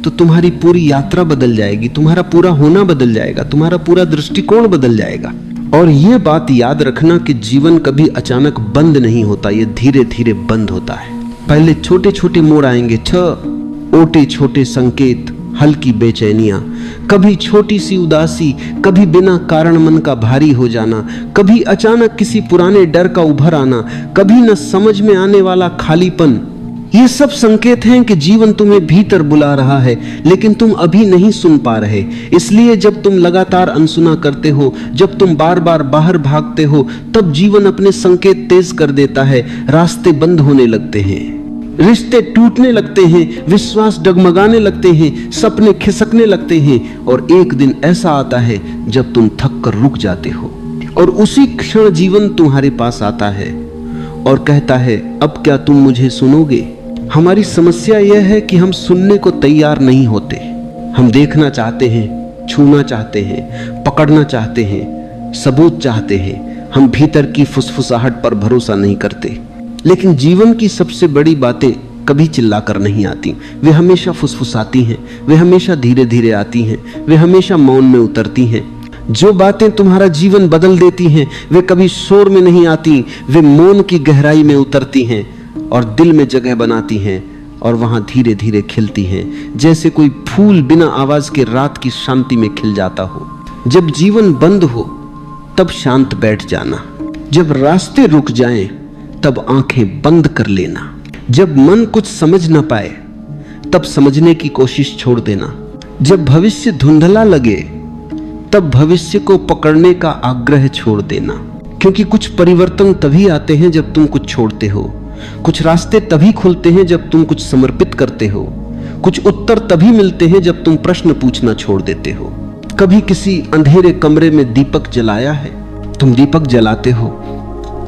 तो तुम्हारी पूरी यात्रा बदल जाएगी, तुम्हारा पूरा होना बदल जाएगा, तुम्हारा पूरा दृष्टिकोण बदल जाएगा। और यह बात याद रखना कि जीवन कभी अचानक बंद नहीं होता, यह धीरे धीरे बंद होता है। पहले छोटे छोटे मोड़ आएंगे, ओटे छोटे संकेत, हल्की बेचैनियां, कभी छोटी सी उदासी, कभी बिना कारण मन का भारी हो जाना, कभी अचानक किसी पुराने डर का उभर आना, कभी न समझ में आने वाला खालीपन। ये सब संकेत हैं कि जीवन तुम्हें भीतर बुला रहा है, लेकिन तुम अभी नहीं सुन पा रहे। इसलिए जब तुम लगातार अनसुना करते हो, जब तुम बार बार बाहर भागते हो, तब जीवन अपने संकेत तेज कर देता है। रास्ते बंद होने लगते हैं, रिश्ते टूटने लगते हैं, विश्वास डगमगाने लगते हैं, सपने खिसकने लगते हैं। और एक दिन ऐसा आता है जब तुम थक कर रुक जाते हो, और उसी क्षण जीवन तुम्हारे पास आता है और कहता है, अब क्या तुम मुझे सुनोगे? हमारी समस्या यह है कि हम सुनने को तैयार नहीं होते। हम देखना चाहते हैं, छूना चाहते हैं, पकड़ना चाहते हैं, सबूत चाहते हैं। हम भीतर की फुसफुसाहट पर भरोसा नहीं करते। लेकिन जीवन की सबसे बड़ी बातें कभी चिल्लाकर नहीं आती, वे हमेशा फुसफुसाती हैं, वे हमेशा धीरे धीरे आती हैं, वे हमेशा मौन में उतरती हैं। जो बातें तुम्हारा जीवन बदल देती हैं वे कभी शोर में नहीं आती, वे मौन की गहराई में उतरती हैं और दिल में जगह बनाती हैं और वहां धीरे धीरे खिलती हैं, जैसे कोई फूल बिना आवाज के रात की शांति में खिल जाता हो। जब जीवन बंद हो तब शांत बैठ जाना, जब रास्ते रुक जाएं तब आंखें बंद कर लेना, जब मन कुछ समझ ना पाए तब समझने की कोशिश छोड़ देना, जब भविष्य धुंधला लगे तब भविष्य को पकड़ने का आग्रह छोड़ देना। क्योंकि कुछ परिवर्तन तभी आते हैं जब तुम कुछ छोड़ते हो, कुछ रास्ते तभी खुलते हैं जब तुम कुछ समर्पित करते हो, कुछ उत्तर तभी मिलते हैं जब तुम प्रश्न पूछना छोड़ देते हो। कभी किसी अंधेरे कमरे में दीपक जलाया है? तुम दीपक जलाते हो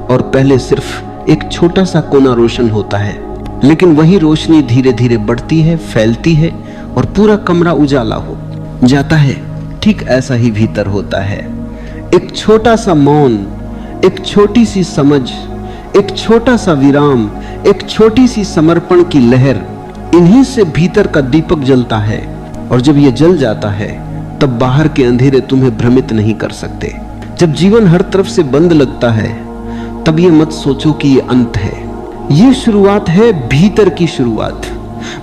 और पहले सिर्फ एक छोटा सा कोना रोशन होता है, लेकिन वही रोशनी धीरे धीरे बढ़ती है, फैलती है और पूरा कमरा उजाला हो जाता है। ठीक ऐसा ही भीतर होता है। एक छोटा सा मौन, एक छोटी सी समझ, एक छोटा सा विराम, एक छोटी सी समर्पण की लहर, इन्हीं से भीतर का दीपक जलता है। और जब यह जल जाता है तब बाहर के अंधेरे तुम्हें भ्रमित नहीं कर सकते। जब जीवन हर तरफ से बंद लगता है तब ये मत सोचो कि ये अंत है। ये शुरुआत है, भीतर की शुरुआत,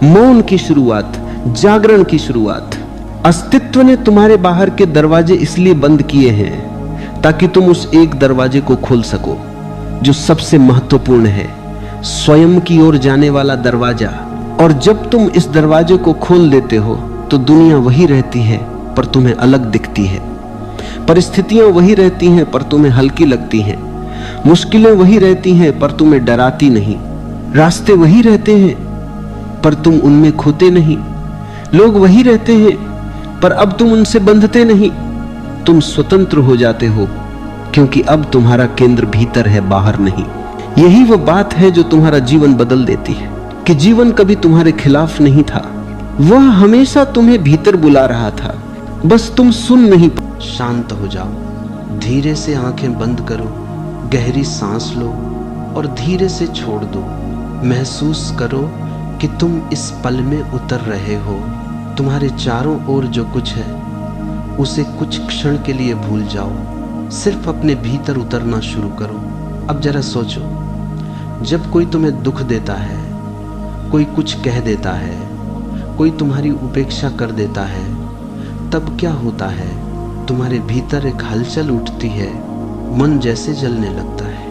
मौन की शुरुआत, जागरण की शुरुआत। अस्तित्व ने तुम्हारे बाहर के दरवाजे इसलिए बंद किए हैं ताकि तुम उस एक दरवाजे को खोल सको जो सबसे महत्वपूर्ण है, स्वयं की ओर जाने वाला दरवाजा। और जब तुम इस दरवाजे को खोल देते हो तो दुनिया वही रहती है पर तुम्हें अलग दिखती है, परिस्थितियां वही रहती हैं पर तुम्हें हल्की लगती हैं, मुश्किलें वही रहती हैं पर तुम्हें डराती नहीं, रास्ते वही रहते हैं पर तुम उनमें खोते नहीं, लोग वही रहते हैं पर अब तुम उनसे बंधते नहीं। तुम स्वतंत्र हो जाते हो क्योंकि अब तुम्हारा केंद्र भीतर है, बाहर नहीं। यही वो बात है जो तुम्हारा जीवन बदल देती है कि जीवन कभी तुम्हारे खिलाफ नहीं था, वह हमेशा तुम्हें भीतर बुला रहा था, बस तुम सुन नहीं। शांत हो जाओ, धीरे से आंखें बंद करो, गहरी सांस लो और धीरे से छोड़ दो। महसूस करो कि तुम इस पल में उतर रहे हो। तुम्हारे चारों ओर जो कुछ है उसे कुछ क्षण के लिए भूल जाओ, सिर्फ अपने भीतर उतरना शुरू करो। अब जरा सोचो, जब कोई तुम्हें दुख देता है, कोई कुछ कह देता है, कोई तुम्हारी उपेक्षा कर देता है, तब क्या होता है? तुम्हारे भीतर एक हलचल उठती है, मन जैसे जलने लगता है,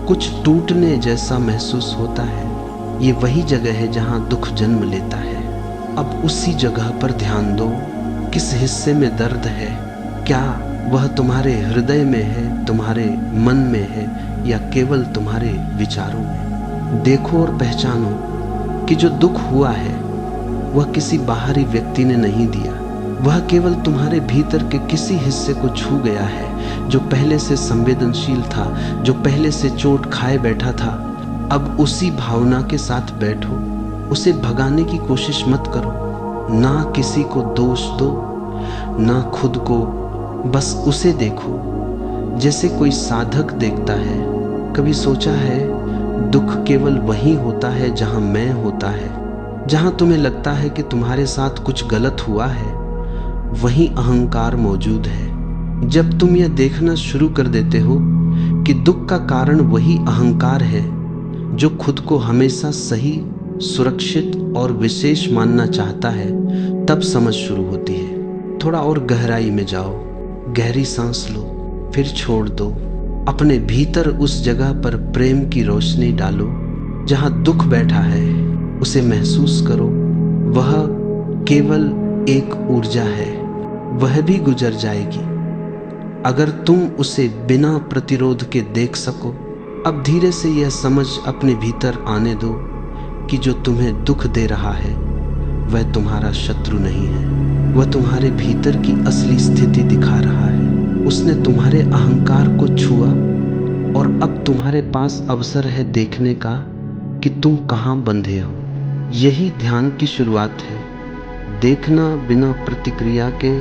कुछ टूटने जैसा महसूस होता है। ये वही जगह है जहां दुख जन्म लेता है। अब उसी जगह पर ध्यान दो, किस हिस्से में दर्द है? क्या वह तुम्हारे हृदय में है, तुम्हारे मन में है या केवल तुम्हारे विचारों में? देखो और पहचानो कि जो दुख हुआ है वह किसी बाहरी व्यक्ति ने नहीं दिया, वह केवल तुम्हारे भीतर के किसी हिस्से को छू गया है जो पहले से संवेदनशील था, जो पहले से चोट खाए बैठा था। अब उसी भावना के साथ बैठो, उसे भगाने की कोशिश मत करो, ना किसी को दोष दो ना खुद को, बस उसे देखो जैसे कोई साधक देखता है कभी सोचा है दुख केवल वहीं होता है जहां मैं होता है? जहां तुम्हें लगता है कि तुम्हारे साथ कुछ गलत हुआ है, वहीं अहंकार मौजूद है। जब तुम यह देखना शुरू कर देते हो कि दुख का कारण वही अहंकार है जो खुद को हमेशा सही, सुरक्षित और विशेष मानना चाहता है, तब समझ शुरू होती है। थोड़ा और गहराई में जाओ, गहरी सांस लो, फिर छोड़ दो। अपने भीतर उस जगह पर प्रेम की रोशनी डालो जहां दुख बैठा है, उसे महसूस करो। वह केवल एक ऊर्जा है, वह भी गुजर जाएगी अगर तुम उसे बिना प्रतिरोध के देख सको। अब धीरे से यह समझ अपने भीतर आने दो कि जो तुम्हें दुख दे रहा है वह तुम्हारा शत्रु नहीं है, वह तुम्हारे भीतर की असली स्थिति दिखा रहा है। उसने तुम्हारे अहंकार को छुआ और अब तुम्हारे पास अवसर है देखने का कि तुम कहाँ बंधे हो। यही ध्यान की शुरुआत है, देखना बिना प्रतिक्रिया के।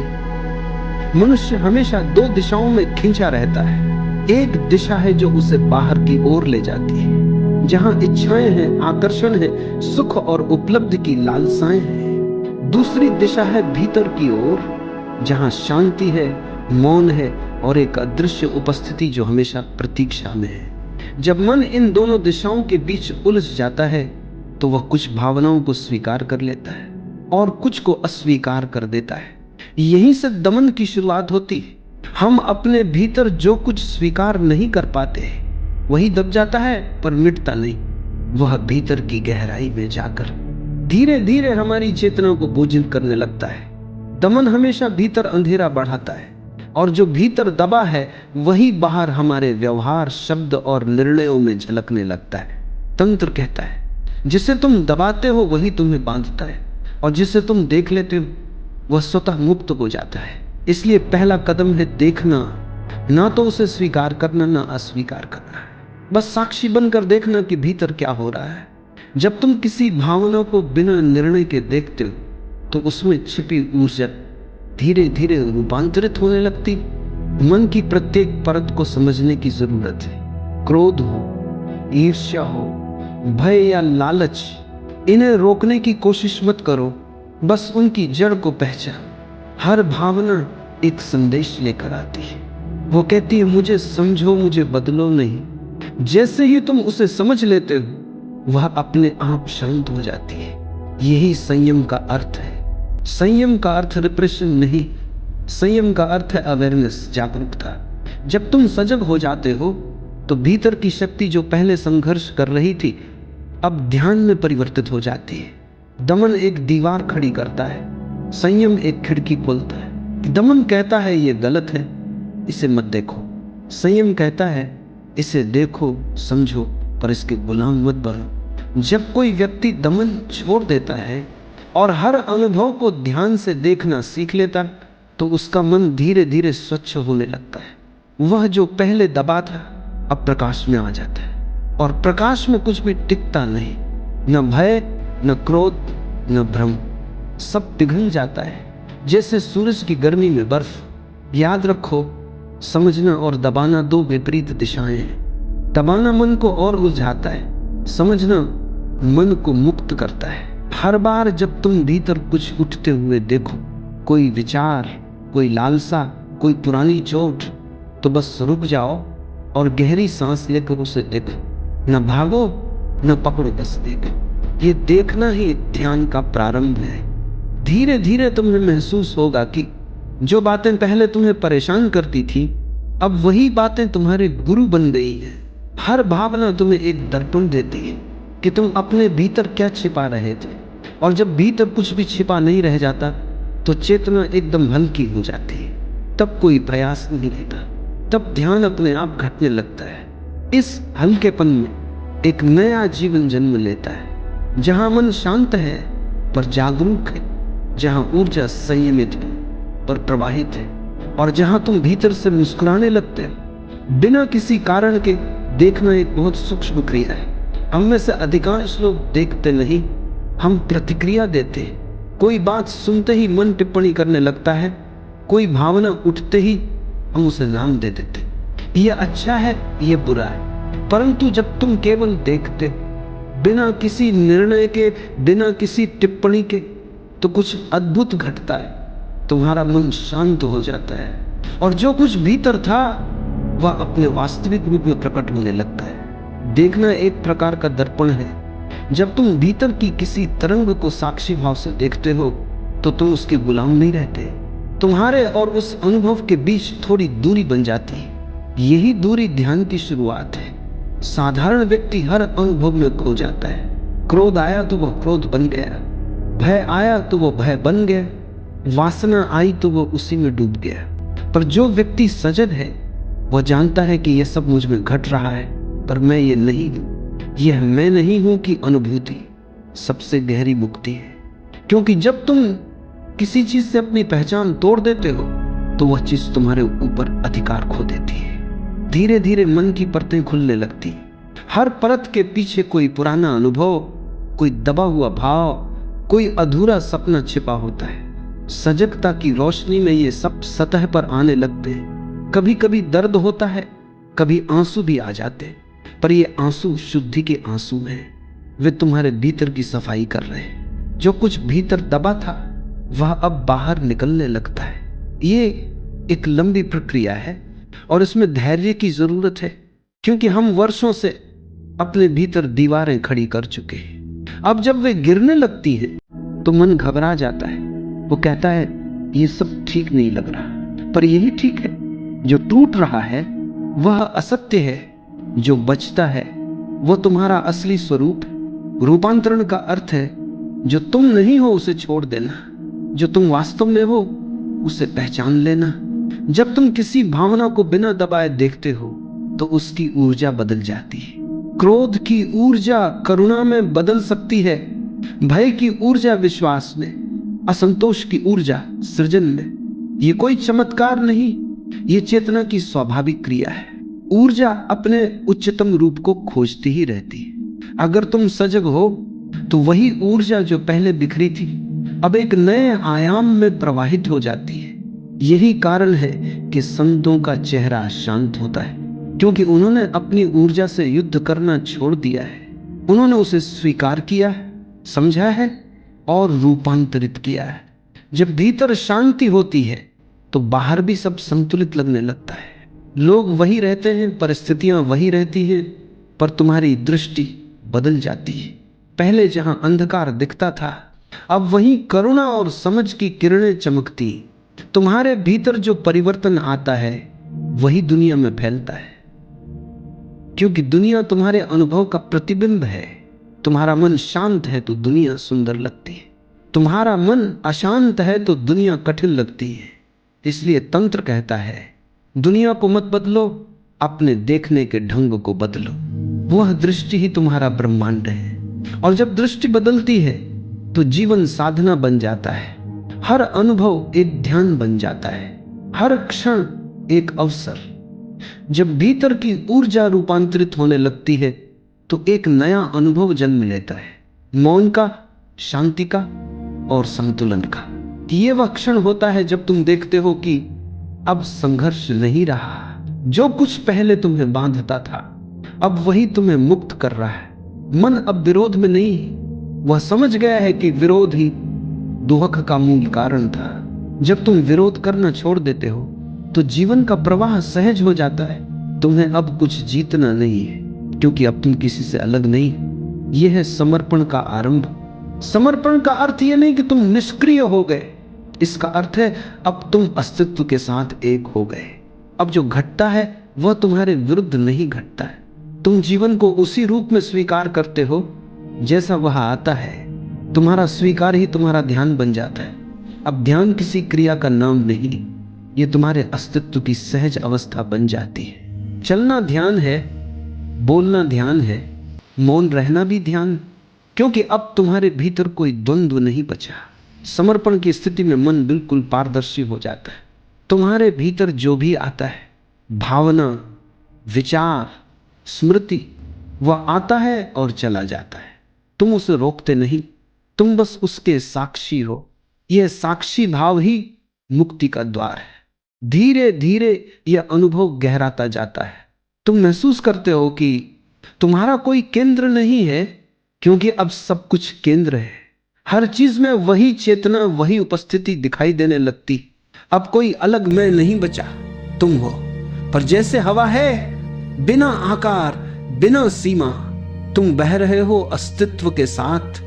मनुष्य हमेशा दो दिशाओं में खिंचा रहता है। एक दिशा है जो उसे बाहर की ओर ले जाती है, जहां इच्छाएं हैं, आकर्षण है, सुख और उपलब्धि की लालसाएं हैं। दूसरी दिशा है भीतर की ओर, जहां शांति है, मौन है और एक अदृश्य उपस्थिति जो हमेशा प्रतीक्षा में है। जब मन इन दोनों दिशाओं के बीच उलझ जाता है तो वह कुछ भावनाओं को स्वीकार कर लेता है और कुछ को अस्वीकार कर देता है। यहीं से दमन की शुरुआत होती है। हम अपने भीतर जो कुछ स्वीकार नहीं कर पाते वही दब जाता है, पर मिटता नहीं। वह भीतर की गहराई में जाकर धीरे धीरे हमारी चेतना को बोझिल करने लगता है। दमन हमेशा भीतर अंधेरा बढ़ाता है और जो भीतर दबा है वही बाहर हमारे व्यवहार, शब्द और निर्णयों में झलकने लगता है। तंत्र कहता है जिसे तुम दबाते हो वही तुम्हें बांधता है और जिसे तुम देख लेते हो वह स्वतः मुक्त हो जाता है। इसलिए पहला कदम है देखना, ना तो उसे स्वीकार करना ना अस्वीकार करना। बस साक्षी बनकर देखना कि भीतर क्या हो रहा है। जब तुम किसी भावना को बिना निर्णय के देखते हो तो उसमें छिपी ऊर्जा धीरे धीरे रूपांतरित होने लगती। मन की प्रत्येक परत को समझने की जरूरत है। क्रोध हो, ईर्ष्या हो, भय या लालच, इन्हें रोकने की कोशिश मत करो, बस उनकी जड़ को पहचान। हर भावना एक संदेश लेकर आती है। वो कहती है मुझे समझो, मुझे बदलो नहीं। जैसे ही तुम उसे समझ लेते हो वह अपने आप शांत हो जाती है। यही संयम का अर्थ है। संयम का अर्थ रिप्रेशन नहीं, संयम का अर्थ है अवेयरनेस, जागरूकता। जब तुम सजग हो जाते हो तो भीतर की शक्ति जो पहले संघर्ष कर रही थी अब ध्यान में परिवर्तित हो जाती है। दमन एक दीवार खड़ी करता है, संयम एक खिड़की खोलता है। दमन कहता है ये गलत है, इसे मत देखो। संयम कहता है इसे देखो, समझो, पर इसके गुलाम मत बनो। जब कोई व्यक्ति दमन छोड़ देता है और हर अनुभव को ध्यान से देखना सीख लेता तो उसका मन धीरे धीरे स्वच्छ होने लगता है। वह जो पहले दबा था अब प्रकाश में आ जाता है और प्रकाश में कुछ भी टिकता नहीं, न भय, न क्रोध, न भ्रम, सब पिघल जाता है जैसे सूरज की गर्मी में बर्फ। याद रखो, समझना और दबाना दो विपरीत दिशाएं हैं। दबाना मन को और उलझाता है, समझना मन को मुक्त करता है। हर बार जब तुम भीतर कुछ उठते हुए देखो, कोई विचार, कोई लालसा, कोई पुरानी चोट, तो बस रुक जाओ और गहरी सांस लेकर उसे देखो। न भागो, न पकड़ो, बस देखो। ये देखना ही ध्यान का प्रारंभ है। धीरे धीरे तुम्हें महसूस होगा कि जो बातें पहले तुम्हें परेशान करती थी अब वही बातें तुम्हारे गुरु बन गई हैं। हर भावना तुम्हें एक दर्पण देती है कि तुम अपने भीतर क्या छिपा रहे थे, और जब भीतर कुछ भी छिपा नहीं रह जाता तो चेतना एकदम हल्की हो जाती है। तब कोई प्रयास नहीं रहता, तब ध्यान अपने आप घटने लगता है। इस हल्केपन में एक नया जीवन जन्म लेता है, जहां मन शांत है पर जागरूक है, जहां ऊर्जा संयमित है पर प्रवाहित है, और जहां तुम भीतर से मुस्कुराने लगते हो बिना किसी कारण के। देखना एक बहुत सूक्ष्म क्रिया है। हम में से अधिकांश लोग देखते नहीं, हम प्रतिक्रिया देते हैं। कोई बात सुनते ही मन टिप्पणी करने लगता है, कोई भावना उठते ही हम उसे नाम दे देते। यह अच्छा है, यह बुरा है, परंतु जब तुम केवल देखते हो, बिना किसी निर्णय के, बिना किसी टिप्पणी के, तो कुछ अद्भुत घटता है। तुम्हारा मन शांत हो जाता है और जो कुछ भीतर था वह अपने वास्तविक रूप में प्रकट होने लगता है। देखना एक प्रकार का दर्पण है। जब तुम भीतर की किसी तरंग को साक्षी भाव से देखते हो तो तुम उसके गुलाम नहीं रहते। तुम्हारे और उस अनुभव के बीच थोड़ी दूरी बन जाती है। यही दूरी ध्यान की शुरुआत है। साधारण व्यक्ति हर अनुभव में खो जाता है। क्रोध आया तो वह क्रोध बन गया, भय आया तो वह भय बन गया, वासना आई तो वह उसी में डूब गया। पर जो व्यक्ति सजग है वह जानता है कि यह सब मुझ में घट रहा है, पर मैं ये नहीं हूं। यह मैं नहीं हूं की अनुभूति सबसे गहरी मुक्ति है। क्योंकि जब तुम किसी चीज से अपनी पहचान तोड़ देते हो तो वह चीज तुम्हारे ऊपर अधिकार खो देती है। धीरे धीरे मन की परतें खुलने लगती। हर परत के पीछे कोई पुराना अनुभव, कोई दबा हुआ भाव, कोई अधूरा सपना छिपा होता है। सजगता की रोशनी में ये सब सतह पर आने लगते हैं। कभी कभी दर्द होता है, कभी आंसू भी आ जाते, पर ये आंसू शुद्धि के आंसू हैं। वे तुम्हारे भीतर की सफाई कर रहे हैं। जो कुछ भीतर दबा था वह अब बाहर निकलने लगता है। ये एक लंबी प्रक्रिया है और इसमें धैर्य की जरूरत है, क्योंकि हम वर्षों से अपने भीतर दीवारें खड़ी कर चुके हैं। अब जब वे गिरने लगती हैं तो मन घबरा जाता है। वो कहता है ये सब ठीक नहीं लग रहा, पर यही ठीक है। जो टूट रहा है वह असत्य है, जो बचता है वह तुम्हारा असली स्वरूप। रूपांतरण का अर्थ है जो तुम नहीं हो उसे छोड़ देना, जो तुम वास्तव में हो उसे पहचान लेना। जब तुम किसी भावना को बिना दबाए देखते हो तो उसकी ऊर्जा बदल जाती है। क्रोध की ऊर्जा करुणा में बदल सकती है, भय की ऊर्जा विश्वास में, असंतोष की ऊर्जा सृजन में। ये कोई चमत्कार नहीं, ये चेतना की स्वाभाविक क्रिया है। ऊर्जा अपने उच्चतम रूप को खोजती ही रहती है। अगर तुम सजग हो तो वही ऊर्जा जो पहले बिखरी थी अब एक नए आयाम में प्रवाहित हो जाती है। यही कारण है कि संतों का चेहरा शांत होता है, क्योंकि उन्होंने अपनी ऊर्जा से युद्ध करना छोड़ दिया है। उन्होंने उसे स्वीकार किया है, समझा है और रूपांतरित किया है। जब भीतर शांति होती है तो बाहर भी सब संतुलित लगने लगता है। लोग वही रहते हैं, परिस्थितियां वही रहती हैं, पर तुम्हारी दृष्टि बदल जाती है। पहले जहां अंधकार दिखता था अब वहीं करुणा और समझ की किरणें चमकती। तुम्हारे भीतर जो परिवर्तन आता है वही दुनिया में फैलता है, क्योंकि दुनिया तुम्हारे अनुभव का प्रतिबिंब है। तुम्हारा मन शांत है तो दुनिया सुंदर लगती है, तुम्हारा मन अशांत है तो दुनिया कठिन लगती है। इसलिए तंत्र कहता है दुनिया को मत बदलो, अपने देखने के ढंग को बदलो। वह दृष्टि ही तुम्हारा ब्रह्मांड है। और जब दृष्टि बदलती है तो जीवन साधना बन जाता है। हर अनुभव एक ध्यान बन जाता है, हर क्षण एक अवसर। जब भीतर की ऊर्जा रूपांतरित होने लगती है तो एक नया अनुभव जन्म लेता है, मौन का, शांति का और संतुलन का। ये वह क्षण होता है जब तुम देखते हो कि अब संघर्ष नहीं रहा। जो कुछ पहले तुम्हें बांधता था अब वही तुम्हें मुक्त कर रहा है। मन अब विरोध में नहीं, वह समझ गया है कि विरोध ही दुख का मूल कारण था। जब तुम विरोध करना छोड़ देते हो तो जीवन का प्रवाह सहज हो जाता है। तुम्हें अब कुछ जीतना नहीं है, क्योंकि अब तुम किसी से अलग नहीं। यह है समर्पण का आरंभ। समर्पण का अर्थ यह नहीं कि तुम निष्क्रिय हो गए, इसका अर्थ है अब तुम अस्तित्व के साथ एक हो गए। अब जो घटता है वह तुम्हारे विरुद्ध नहीं घटता है। तुम जीवन को उसी रूप में स्वीकार करते हो जैसा वह आता है। तुम्हारा स्वीकार ही तुम्हारा ध्यान बन जाता है। अब ध्यान किसी क्रिया का नाम नहीं, ये तुम्हारे अस्तित्व की सहज अवस्था बन जाती है। चलना ध्यान है, बोलना ध्यान है, मौन रहना भी ध्यान, क्योंकि अब तुम्हारे भीतर कोई द्वंद्व नहीं बचा। समर्पण की स्थिति में मन बिल्कुल पारदर्शी हो जाता है। तुम्हारे भीतर जो भी आता है, भावना, विचार, स्मृति, वह आता है और चला जाता है। तुम उसे रोकते नहीं, तुम बस उसके साक्षी हो। यह साक्षी भाव ही मुक्ति का द्वार है। धीरे धीरे यह अनुभव गहराता जाता है। तुम महसूस करते हो कि तुम्हारा कोई केंद्र नहीं है, क्योंकि अब सब कुछ केंद्र है। हर चीज में वही चेतना, वही उपस्थिति दिखाई देने लगती। अब कोई अलग मैं नहीं बचा, तुम हो। पर जैसे हवा है, बिना आकार, बिना सीमा, तुम बह रहे हो अस्तित्व के साथ,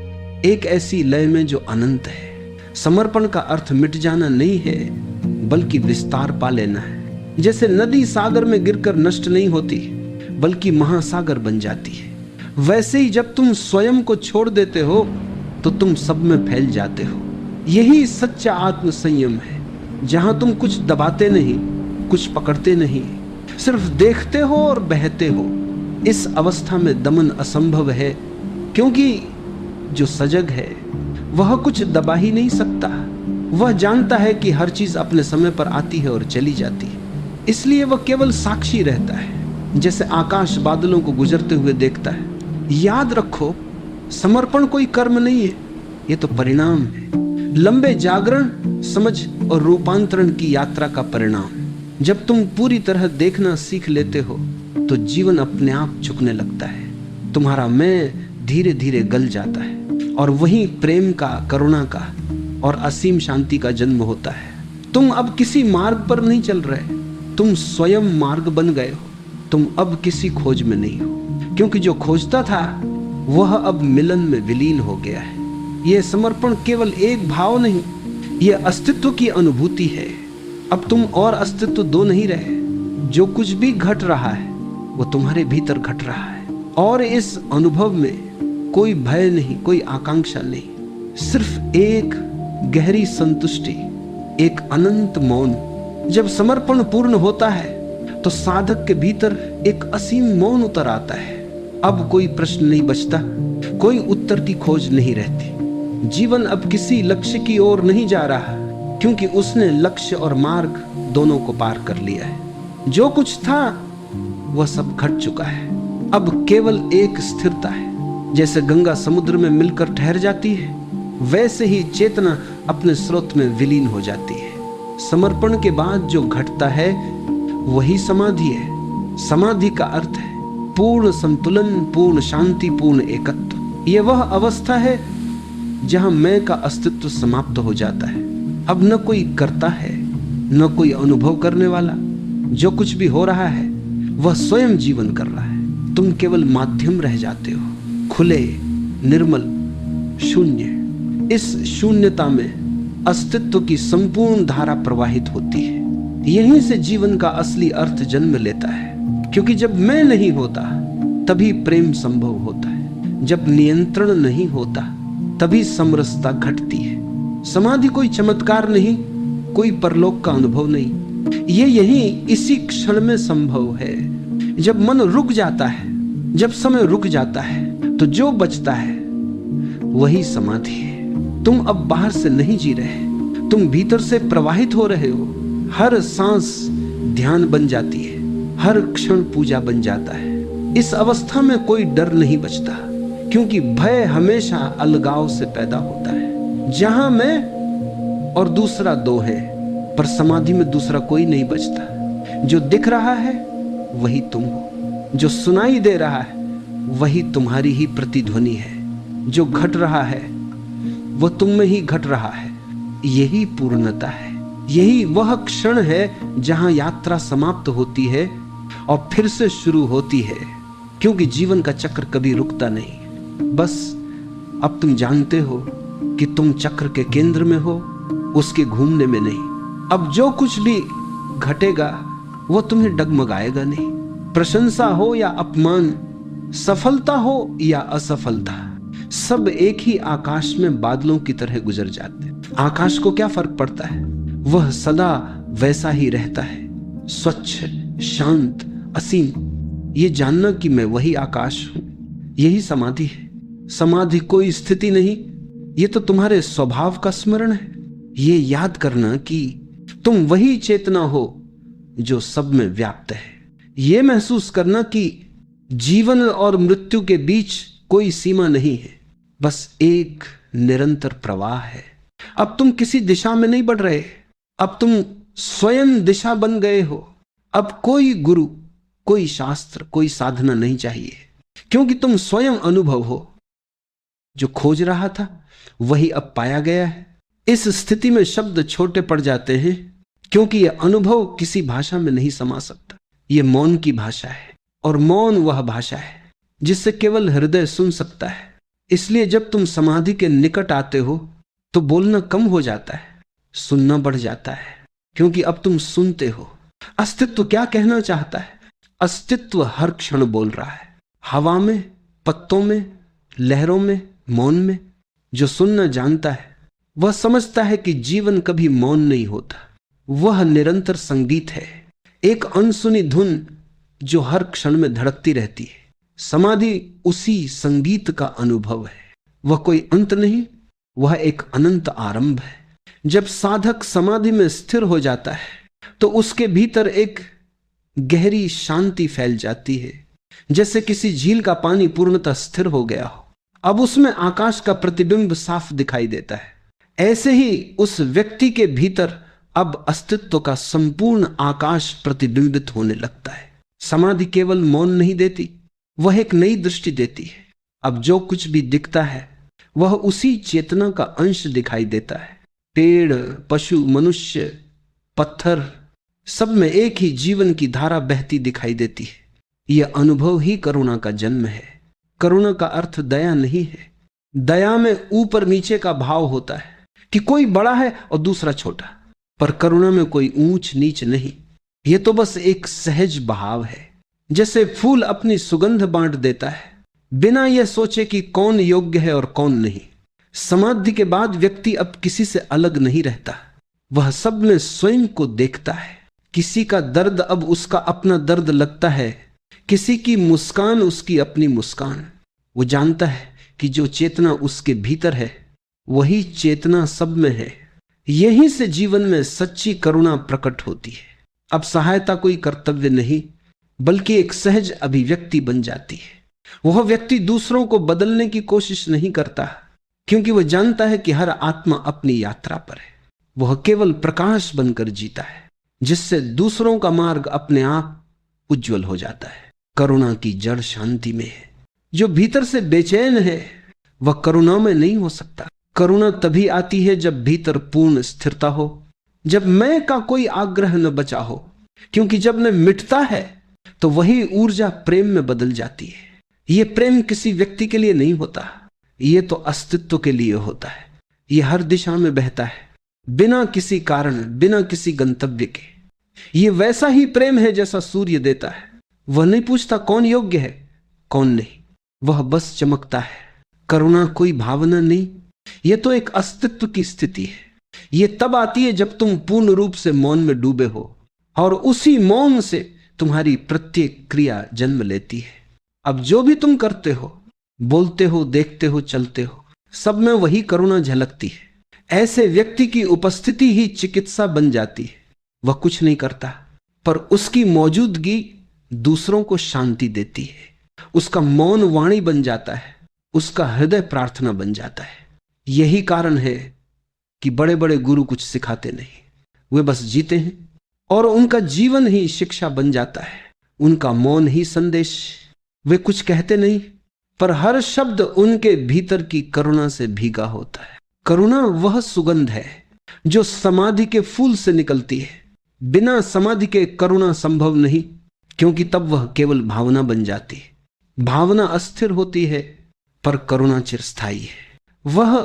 एक ऐसी लय में जो अनंत है। समर्पण का अर्थ मिट जाना नहीं है, बल्कि विस्तार पा लेना है। जैसे नदी सागर में गिरकर नष्ट नहीं होती, बल्कि महासागर बन जाती है, वैसे ही जब तुम स्वयं को छोड़ देते हो तो तुम सब में फैल जाते हो। यही सच्चा आत्म संयम है, जहां तुम कुछ दबाते नहीं, कुछ पकड़ते नहीं, सिर्फ देखते हो और बहते हो। इस अवस्था में दमन असंभव है, क्योंकि जो सजग है वह कुछ दबा ही नहीं सकता। वह जानता है कि हर चीज अपने समय पर आती है और चली जाती है, इसलिए वह केवल साक्षी रहता है, जैसे आकाश बादलों को गुजरते हुए देखता है। याद रखो, समर्पण कोई कर्म नहीं है, ये तो परिणाम है। लंबे जागरण, समझ और रूपांतरण की यात्रा का परिणाम। जब तुम पूरी तरह देखना सीख लेते हो तो जीवन अपने आप झुकने लगता है। तुम्हारा मैं धीरे धीरे गल जाता है और वही प्रेम का, करुणा का और असीम शांति का जन्म होता है। तुम अब किसी मार्ग पर नहीं चल रहे, तुम स्वयं मार्ग बन गए हो। तुम अब किसी खोज में नहीं हो, क्योंकि जो खोजता था वह अब मिलन में विलीन हो गया है। यह समर्पण केवल एक भाव नहीं, यह अस्तित्व की अनुभूति है। अब तुम और अस्तित्व दो नहीं रहे। जो कुछ भी घट रहा है वो तुम्हारे भीतर घट रहा है, और इस अनुभव में कोई भय नहीं, कोई आकांक्षा नहीं, सिर्फ एक गहरी संतुष्टि, एक अनंत मौन। जब समर्पण पूर्ण होता है तो साधक के भीतर एक असीम मौन उतर आता है। अब कोई प्रश्न नहीं बचता, कोई उत्तर की खोज नहीं रहती। जीवन अब किसी लक्ष्य की ओर नहीं जा रहा, क्योंकि उसने लक्ष्य और मार्ग दोनों को पार कर लिया है। जो कुछ था वह सब घट चुका है। अब केवल एक स्थिरता है। जैसे गंगा समुद्र में मिलकर ठहर जाती है, वैसे ही चेतना अपने स्रोत में विलीन हो जाती है। समर्पण के बाद जो घटता है वही समाधि है। समाधि का अर्थ है पूर्ण संतुलन, पूर्ण शांति, पूर्ण एकत्व। यह वह अवस्था है जहां मैं का अस्तित्व समाप्त हो जाता है। अब न कोई करता है, न कोई अनुभव करने वाला। जो कुछ भी हो रहा है वह स्वयं जीवन कर रहा है। तुम केवल माध्यम रह जाते हो, खुले, निर्मल, शून्य। इस शून्यता में अस्तित्व की संपूर्ण धारा प्रवाहित होती है। यहीं से जीवन का असली अर्थ जन्म लेता है, क्योंकि जब मैं नहीं होता तभी प्रेम संभव होता है। जब नियंत्रण नहीं होता तभी समरसता घटती है। समाधि कोई चमत्कार नहीं, कोई परलोक का अनुभव नहीं। ये यही इसी क्षण में संभव है। जब मन रुक जाता है, जब समय रुक जाता है, तो जो बचता है वही समाधि है। तुम अब बाहर से नहीं जी रहे, तुम भीतर से प्रवाहित हो रहे हो। हर सांस ध्यान बन जाती है, हर क्षण पूजा बन जाता है। इस अवस्था में कोई डर नहीं बचता, क्योंकि भय हमेशा अलगाव से पैदा होता है। जहां मैं और दूसरा दो है, पर समाधि में दूसरा कोई नहीं बचता। जो दिख रहा है वही तुम हो, जो सुनाई दे रहा है वही तुम्हारी ही प्रतिध्वनि है, जो घट रहा है वो तुम में ही घट रहा है। यही पूर्णता है। यही वह क्षण है जहां यात्रा समाप्त होती है और फिर से शुरू होती है, क्योंकि जीवन का चक्र कभी रुकता नहीं। बस अब तुम जानते हो कि तुम चक्र के केंद्र में हो, उसके घूमने में नहीं। अब जो कुछ भी घटेगा वो तुम्हें डगमगाएगा नहीं। प्रशंसा हो या अपमान, सफलता हो या असफलता, सब एक ही आकाश में बादलों की तरह गुजर जाते हैं। आकाश को क्या फर्क पड़ता है? वह सदा वैसा ही रहता है, स्वच्छ, शांत, असीम। ये जानना कि मैं वही आकाश हूं, यही समाधि है। समाधि कोई स्थिति नहीं, ये तो तुम्हारे स्वभाव का स्मरण है। ये याद करना कि तुम वही चेतना हो जो सब में व्याप्त है। ये महसूस करना कि जीवन और मृत्यु के बीच कोई सीमा नहीं है, बस एक निरंतर प्रवाह है। अब तुम किसी दिशा में नहीं बढ़ रहे, अब तुम स्वयं दिशा बन गए हो। अब कोई गुरु, कोई शास्त्र, कोई साधना नहीं चाहिए। क्योंकि तुम स्वयं अनुभव हो। जो खोज रहा था वही अब पाया गया है। इस स्थिति में शब्द छोटे पड़ जाते हैं, क्योंकि यह अनुभव किसी भाषा में नहीं समा सकता। यह मौन की भाषा है, और मौन वह भाषा है जिससे केवल हृदय सुन सकता है। इसलिए जब तुम समाधि के निकट आते हो तो बोलना कम हो जाता है, सुनना बढ़ जाता है, क्योंकि अब तुम सुनते हो। अस्तित्व क्या कहना चाहता है? अस्तित्व हर क्षण बोल रहा है, हवा में, पत्तों में, लहरों में, मौन में। जो सुनना जानता है वह समझता है कि जीवन कभी मौन नहीं होता, वह निरंतर संगीत है, एक अनसुनी धुन जो हर क्षण में धड़कती रहती है। समाधि उसी संगीत का अनुभव है। वह कोई अंत नहीं, वह एक अनंत आरंभ है। जब साधक समाधि में स्थिर हो जाता है तो उसके भीतर एक गहरी शांति फैल जाती है, जैसे किसी झील का पानी पूर्णतः स्थिर हो गया हो। अब उसमें आकाश का प्रतिबिंब साफ दिखाई देता है। ऐसे ही उस व्यक्ति के भीतर अब अस्तित्व का संपूर्ण आकाश प्रतिबिंबित होने लगता है। समाधि केवल मौन नहीं देती, वह एक नई दृष्टि देती है। अब जो कुछ भी दिखता है वह उसी चेतना का अंश दिखाई देता है। पेड़, पशु, मनुष्य, पत्थर, सब में एक ही जीवन की धारा बहती दिखाई देती है। यह अनुभव ही करुणा का जन्म है। करुणा का अर्थ दया नहीं है। दया में ऊपर नीचे का भाव होता है कि कोई बड़ा है और दूसरा छोटा, पर करुणा में कोई ऊंच नीच नहीं। यह तो बस एक सहज भाव है। जैसे फूल अपनी सुगंध बांट देता है बिना यह सोचे कि कौन योग्य है और कौन नहीं। समाधि के बाद व्यक्ति अब किसी से अलग नहीं रहता, वह सब में स्वयं को देखता है। किसी का दर्द अब उसका अपना दर्द लगता है, किसी की मुस्कान उसकी अपनी मुस्कान। वो जानता है कि जो चेतना उसके भीतर है वही चेतना सब में है। यहीं से जीवन में सच्ची करुणा प्रकट होती है। अब सहायता कोई कर्तव्य नहीं, बल्कि एक सहज अभिव्यक्ति बन जाती है। वह व्यक्ति दूसरों को बदलने की कोशिश नहीं करता, क्योंकि वह जानता है कि हर आत्मा अपनी यात्रा पर है। वह केवल प्रकाश बनकर जीता है, जिससे दूसरों का मार्ग अपने आप उज्जवल हो जाता है। करुणा की जड़ शांति में है। जो भीतर से बेचैन है वह करुणा में नहीं हो सकता। करुणा तभी आती है जब भीतर पूर्ण स्थिरता हो, जब मैं का कोई आग्रह न बचा हो, क्योंकि जब न मिटता है तो वही ऊर्जा प्रेम में बदल जाती है। यह प्रेम किसी व्यक्ति के लिए नहीं होता, यह तो अस्तित्व के लिए होता है। यह हर दिशा में बहता है, बिना किसी कारण, बिना किसी गंतव्य के। यह वैसा ही प्रेम है जैसा सूर्य देता है। वह नहीं पूछता कौन योग्य है कौन नहीं, वह बस चमकता है। करुणा कोई भावना नहीं, यह तो एक अस्तित्व की स्थिति है। यह तब आती है जब तुम पूर्ण रूप से मौन में डूबे हो, और उसी मौन से तुम्हारी प्रत्येक क्रिया जन्म लेती है। अब जो भी तुम करते हो, बोलते हो, देखते हो, चलते हो, सब में वही करुणा झलकती है। ऐसे व्यक्ति की उपस्थिति ही चिकित्सा बन जाती है। वह कुछ नहीं करता, पर उसकी मौजूदगी दूसरों को शांति देती है। उसका मौन वाणी बन जाता है, उसका हृदय प्रार्थना बन जाता है। यही कारण है कि बड़े बड़े गुरु कुछ सिखाते नहीं, वे बस जीते हैं, और उनका जीवन ही शिक्षा बन जाता है, उनका मौन ही संदेश। वे कुछ कहते नहीं, पर हर शब्द उनके भीतर की करुणा से भीगा होता है। करुणा वह सुगंध है जो समाधि के फूल से निकलती है। बिना समाधि के करुणा संभव नहीं, क्योंकि तब वह केवल भावना बन जाती है। भावना अस्थिर होती है, पर करुणा चिरस्थायी है। वह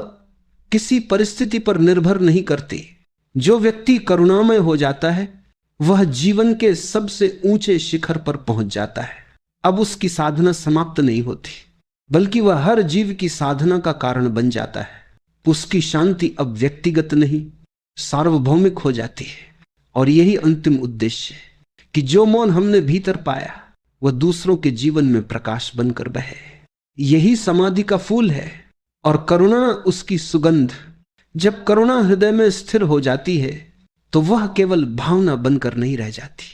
किसी परिस्थिति पर निर्भर नहीं करती। जो व्यक्ति करुणामय हो जाता है वह जीवन के सबसे ऊंचे शिखर पर पहुंच जाता है। अब उसकी साधना समाप्त नहीं होती, बल्कि वह हर जीव की साधना का कारण बन जाता है। उसकी शांति अब व्यक्तिगत नहीं, सार्वभौमिक हो जाती है। और यही अंतिम उद्देश्य है कि जो मौन हमने भीतर पाया वह दूसरों के जीवन में प्रकाश बनकर बहे। यही समाधि का फूल है, और करुणा उसकी सुगंध। जब करुणा हृदय में स्थिर हो जाती है तो वह केवल भावना बनकर नहीं रह जाती,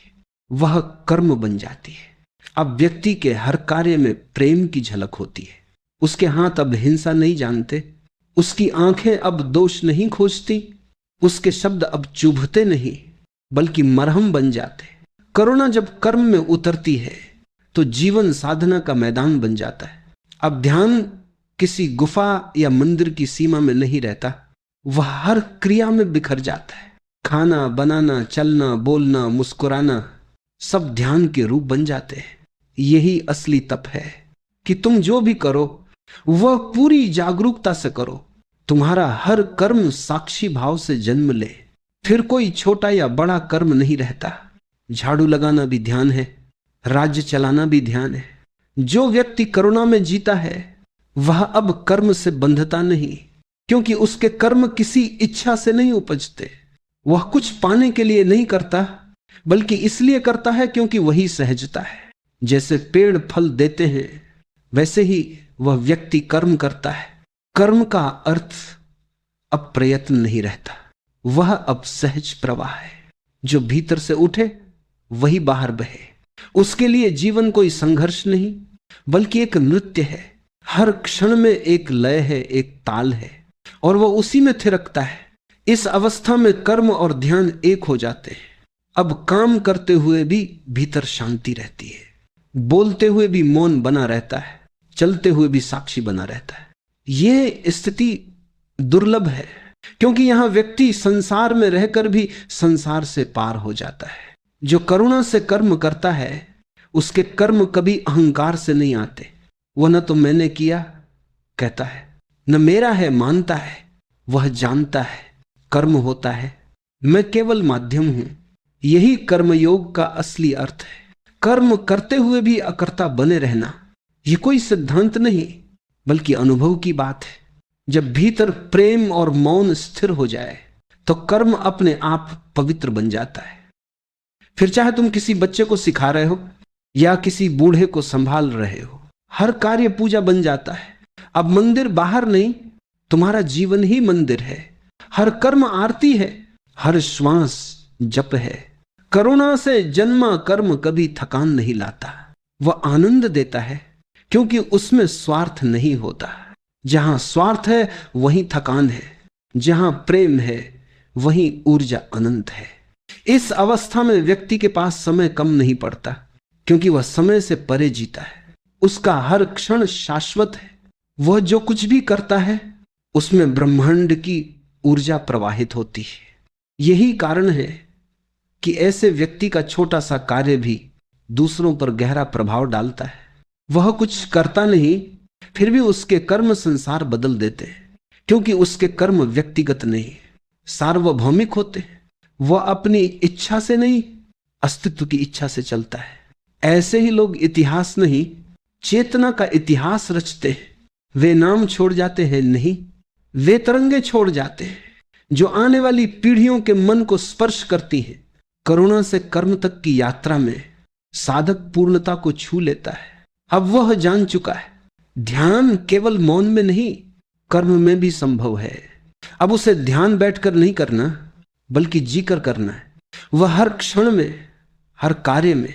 वह कर्म बन जाती है। अब व्यक्ति के हर कार्य में प्रेम की झलक होती है। उसके हाथ अब हिंसा नहीं जानते, उसकी आंखें अब दोष नहीं खोजती, उसके शब्द अब चुभते नहीं बल्कि मरहम बन जाते। करुणा जब कर्म में उतरती है तो जीवन साधना का मैदान बन जाता है। अब ध्यान किसी गुफा या मंदिर की सीमा में नहीं रहता, वह हर क्रिया में बिखर जाता है। खाना बनाना, चलना, बोलना, मुस्कुराना सब ध्यान के रूप बन जाते हैं। यही असली तप है कि तुम जो भी करो वह पूरी जागरूकता से करो। तुम्हारा हर कर्म साक्षी भाव से जन्म ले, फिर कोई छोटा या बड़ा कर्म नहीं रहता। झाड़ू लगाना भी ध्यान है, राज्य चलाना भी ध्यान है। जो व्यक्ति करुणा में जीता है वह अब कर्म से बंधता नहीं, क्योंकि उसके कर्म किसी इच्छा से नहीं उपजते। वह कुछ पाने के लिए नहीं करता, बल्कि इसलिए करता है क्योंकि वही सहजता है। जैसे पेड़ फल देते हैं, वैसे ही वह व्यक्ति कर्म करता है। कर्म का अर्थ अब प्रयत्न नहीं रहता, वह अब सहज प्रवाह है। जो भीतर से उठे वही बाहर बहे। उसके लिए जीवन कोई संघर्ष नहीं, बल्कि एक नृत्य है। हर क्षण में एक लय है, एक ताल है, और वह उसी में थिरकता है। इस अवस्था में कर्म और ध्यान एक हो जाते हैं। अब काम करते हुए भी भीतर शांति रहती है, बोलते हुए भी मौन बना रहता है, चलते हुए भी साक्षी बना रहता है। यह स्थिति दुर्लभ है, क्योंकि यहां व्यक्ति संसार में रहकर भी संसार से पार हो जाता है। जो करुणा से कर्म करता है उसके कर्म कभी अहंकार से नहीं आते। वह न तो मैंने किया कहता है, न मेरा है मानता है। वह जानता है कर्म होता है, मैं केवल माध्यम हूं। यही कर्मयोग का असली अर्थ है। कर्म करते हुए भी अकर्ता बने रहना, यह कोई सिद्धांत नहीं, बल्कि अनुभव की बात है। जब भीतर प्रेम और मौन स्थिर हो जाए तो कर्म अपने आप पवित्र बन जाता है। फिर चाहे तुम किसी बच्चे को सिखा रहे हो या किसी बूढ़े को संभाल रहे हो, हर कार्य पूजा बन जाता है। अब मंदिर बाहर नहीं, तुम्हारा जीवन ही मंदिर है। हर कर्म आरती है, हर श्वास जप है। करुणा से जन्मा कर्म कभी थकान नहीं लाता, वह आनंद देता है, क्योंकि उसमें स्वार्थ नहीं होता। जहां स्वार्थ है वहीं थकान है, जहां प्रेम है वहीं ऊर्जा अनंत है। इस अवस्था में व्यक्ति के पास समय कम नहीं पड़ता, क्योंकि वह समय से परे जीता है। उसका हर क्षण शाश्वत है। वह जो कुछ भी करता है उसमें ब्रह्मांड की ऊर्जा प्रवाहित होती है। यही कारण है कि ऐसे व्यक्ति का छोटा सा कार्य भी दूसरों पर गहरा प्रभाव डालता है। वह कुछ करता नहीं, फिर भी उसके कर्म संसार बदल देते हैं, क्योंकि उसके कर्म व्यक्तिगत नहीं, सार्वभौमिक होते हैं। वह अपनी इच्छा से नहीं, अस्तित्व की इच्छा से चलता है। ऐसे ही लोग इतिहास नहीं, चेतना का इतिहास रचते हैं। वे नाम छोड़ जाते हैं नहीं, वे तरंगे छोड़ जाते हैं जो आने वाली पीढ़ियों के मन को स्पर्श करती हैं। करुणा से कर्म तक की यात्रा में साधक पूर्णता को छू लेता है। अब वह जान चुका है ध्यान केवल मौन में नहीं, कर्म में भी संभव है। अब उसे ध्यान बैठकर नहीं करना, बल्कि जीकर करना है। वह हर क्षण में, हर कार्य में